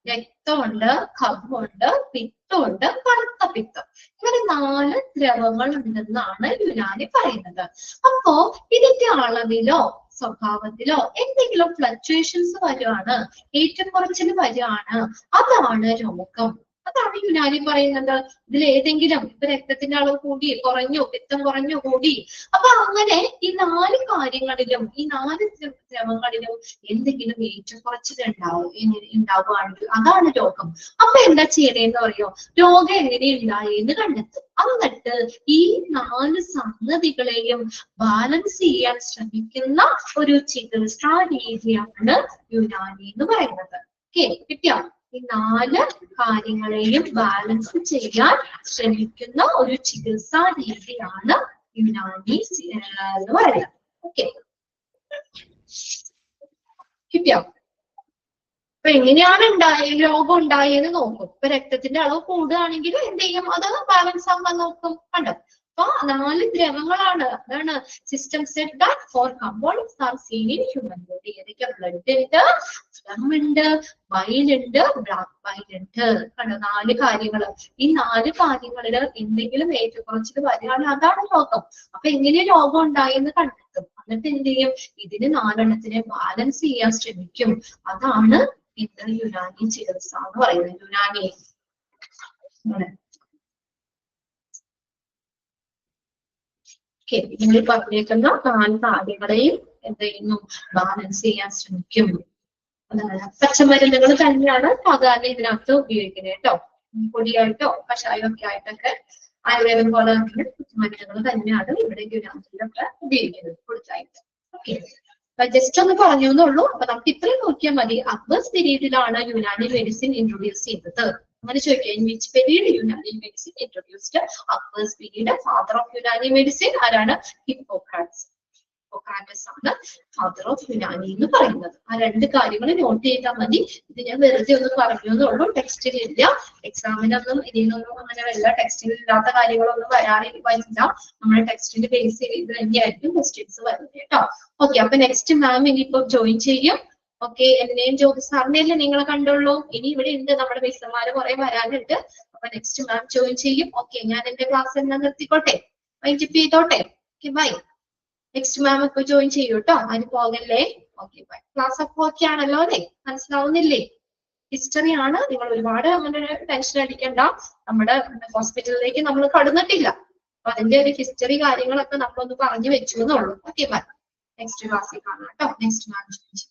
രക്തമുണ്ട്, കഫമുണ്ട്, പിത്തമുണ്ട്, കറുത്ത പിത്തം. ഇങ്ങനെ 4 ദ്രവങ്ങൾ ഉണ്ടെന്നാണ് യുനാനി പറയുന്നത്. അപ്പോ ഇതിന്റെ അളവിലോ സ്വഭാവത്തിലോ എന്തെങ്കിലും ഫ്ലക്ച്വേഷൻസ് വരുവാണ്, ഏറ്റക്കുറച്ചിൽ വരുവാണ്, അതാണ് രോഗം. അതാണ് യുനാനി പറയുന്നത്. ഇതിൽ ഏതെങ്കിലും ഇപ്പൊ രക്തത്തിന്റെ അളവ് കൂടി, കുറഞ്ഞു, പിത്തം കുറഞ്ഞു, കൂടി, അപ്പൊ അങ്ങനെ ഈ 4 കാര്യങ്ങളിലും, ഈ 4 ദ്രവങ്ങളിലും എന്തെങ്കിലും ഏറ്റക്കുറച്ചിൽ ഉണ്ടാവുകയാണെങ്കിൽ അതാണ് രോഗം. അപ്പൊ എന്താ ചെയ്യണേന്ന് പറയോ? രോഗം എങ്ങനെ ഉണ്ടായെന്ന് കണ്ടെത്തും. എന്നിട്ട് ഈ 4 സംഗതികളെയും ബാലൻസ് ചെയ്യാൻ ശ്രമിക്കുന്ന ഒരു ചികിത്സാ രീതിയാണ് യുനാനി എന്ന് പറയുന്നത്. ഓക്കെ, കിട്ടിയോ? ഈ 4 കാര്യങ്ങളെയും ബാലൻസ് ചെയ്യാൻ ശ്രമിക്കുന്ന ഒരു ചികിത്സാ രീതിയാണ് യുനാനി എന്ന് പറയുന്നത്. ഓക്കെ, കിട്ടിയോ? അപ്പൊ എങ്ങനെയാണ് രോഗം ഉണ്ടായെന്ന് നോക്കും. ഇപ്പൊ രക്തത്തിന്റെ അളവ് കൂടുകയാണെങ്കിൽ എന്ത് ചെയ്യും? അത് ബാലൻസ് ആക്കാൻ നോക്കും. കണ്ടോ? അപ്പൊ 4 ദ്രവങ്ങളാണ്. അതാണ് system set that 4 components are seen in human body. ഏതൊക്കെ? ബ്ലഡ് ഉണ്ട്, ഫ്ലം ഉണ്ട്, ബൈലുണ്ട്, ബ്ലാക്ക് ബൈലുണ്ട്. കണ്ടോ? 4 കാര്യങ്ങൾ. ഈ 4 കാര്യങ്ങളില് എന്തെങ്കിലും ഏറ്റക്കുറച്ചിൽ വരികയാണെങ്കിൽ അതാണ് രോഗം. അപ്പൊ എങ്ങനെ രോഗം ഉണ്ടായെന്ന് കണ്ടെത്തും. എന്നിട്ട് എന്ത് ചെയ്യും? ഇതിന് 4 ബാലൻസ് ചെയ്യാൻ ശ്രമിക്കും. അതാണ് ഇത് യുനാനി ചികിത്സ എന്ന് പറയുന്നത്. യുനാനി നിങ്ങൾ പറഞ്ഞേക്കുന്ന 4 കാര്യങ്ങളെയും എന്ത് ചെയ്യുന്നു? ബാലൻസ് ചെയ്യാൻ ശ്രമിക്കും. അതാണ് പച്ചമരുന്നുകൾ തന്നെയാണ് സാധാരണ ഇതിനകത്ത് ഉപയോഗിക്കുന്നത് കേട്ടോ. പൊടിയായിട്ടോ കഷായം ഒക്കെ ആയിട്ടൊക്കെ ആയുർവേദം പോലെ തന്നെ മരുന്നുകൾ തന്നെയാണ് ഇവിടെ യുനാനിലൊക്കെ ഉപയോഗിക്കുന്നത് കൂടുതലായിട്ട്. ഓക്കെ, ജസ്റ്റ് ഒന്ന് പറഞ്ഞു എന്നുള്ളൂ. അപ്പൊ നമുക്ക് ഇത്രയും നോക്കിയാൽ മതി. അക്ബേഴ്സ് പീരീഡിലാണ് യുനാനി മെഡിസിൻ ഇൻട്രൊഡ്യൂസ് ചെയ്തത്. അങ്ങനെ ചോദിക്കാം, in which period Unani medicine introduced? Akbar's period. Father of Unani medicine ആരാണ്? ഹിപ്പോക്രാറ്റസ്. ഹിപ്പോക്രാറ്റസ് ആണ് ഫാദർ ഓഫ് യുനാനി എന്ന് പറയുന്നത്. ആ രണ്ട് കാര്യങ്ങൾ നോട്ട് ചെയ്താൽ മതി. ഇത് ഞാൻ വെറുതെ ഒന്ന് പറഞ്ഞു എന്നുള്ളൂ, ടെക്സ്റ്റിൽ ഇല്ല. എക്സാമിനൊന്നും ഇതിനൊന്നും അങ്ങനെ വല്ല ടെക്സ്റ്റിൽ ഇല്ലാത്ത കാര്യങ്ങളൊന്നും വരില്ല. നമ്മുടെ ടെക്സ്റ്റിൽ ബേസ് ചെയ്ത് തന്നെയായിരിക്കും ക്വസ്റ്റ്യൻസ് വരുന്നത് കേട്ടോ. ഓക്കെ, അപ്പൊ നെക്സ്റ്റ് മാം ഇനിയിപ്പോ ജോയിൻ ചെയ്യും. ഓക്കെ, എന്നെയും ജ്യോതി സാറിനെ അല്ലേ നിങ്ങൾ കണ്ടുള്ളൂ. ഇനി ഇവിടെ ഉണ്ട് നമ്മുടെ മിസ്സന്മാര് കുറെ വരാനുണ്ട്. അപ്പൊ നെക്സ്റ്റ് മാം ജോയിൻ ചെയ്യും. ഓക്കെ, ഞാൻ എന്റെ ക്ലാസ് എല്ലാം നിർത്തിക്കോട്ടെ, വൈൻഡപ്പ് ചെയ്തോട്ടെ. Okay, bye. നെക്സ്റ്റ് മാം ഇപ്പൊ ജോയിൻ ചെയ്യൂ കേട്ടോ, അതിന് പോകല്ലേ. Okay, bye. ക്ലാസ് അപ്പൊ ഓക്കെ ആണല്ലോ അല്ലെ? മനസ്സിലാവുന്നില്ലേ? ഹിസ്റ്ററി ആണ്, നിങ്ങൾ ഒരുപാട് അങ്ങനെ ടെൻഷൻ അടിക്കണ്ട. നമ്മുടെ ഹോസ്പിറ്റലിലേക്ക് നമ്മൾ കടന്നിട്ടില്ല. അപ്പൊ അതിന്റെ ഒരു ഹിസ്റ്ററി കാര്യങ്ങളൊക്കെ നമ്മളൊന്ന് പറഞ്ഞു വെച്ചു എന്നുള്ളൂ. Okay, bye. നെക്സ്റ്റ് ക്ലാസ്സിൽ കാണാം കേട്ടോ. നെക്സ്റ്റ് മാം ജോയിൻ ചെയ്യും.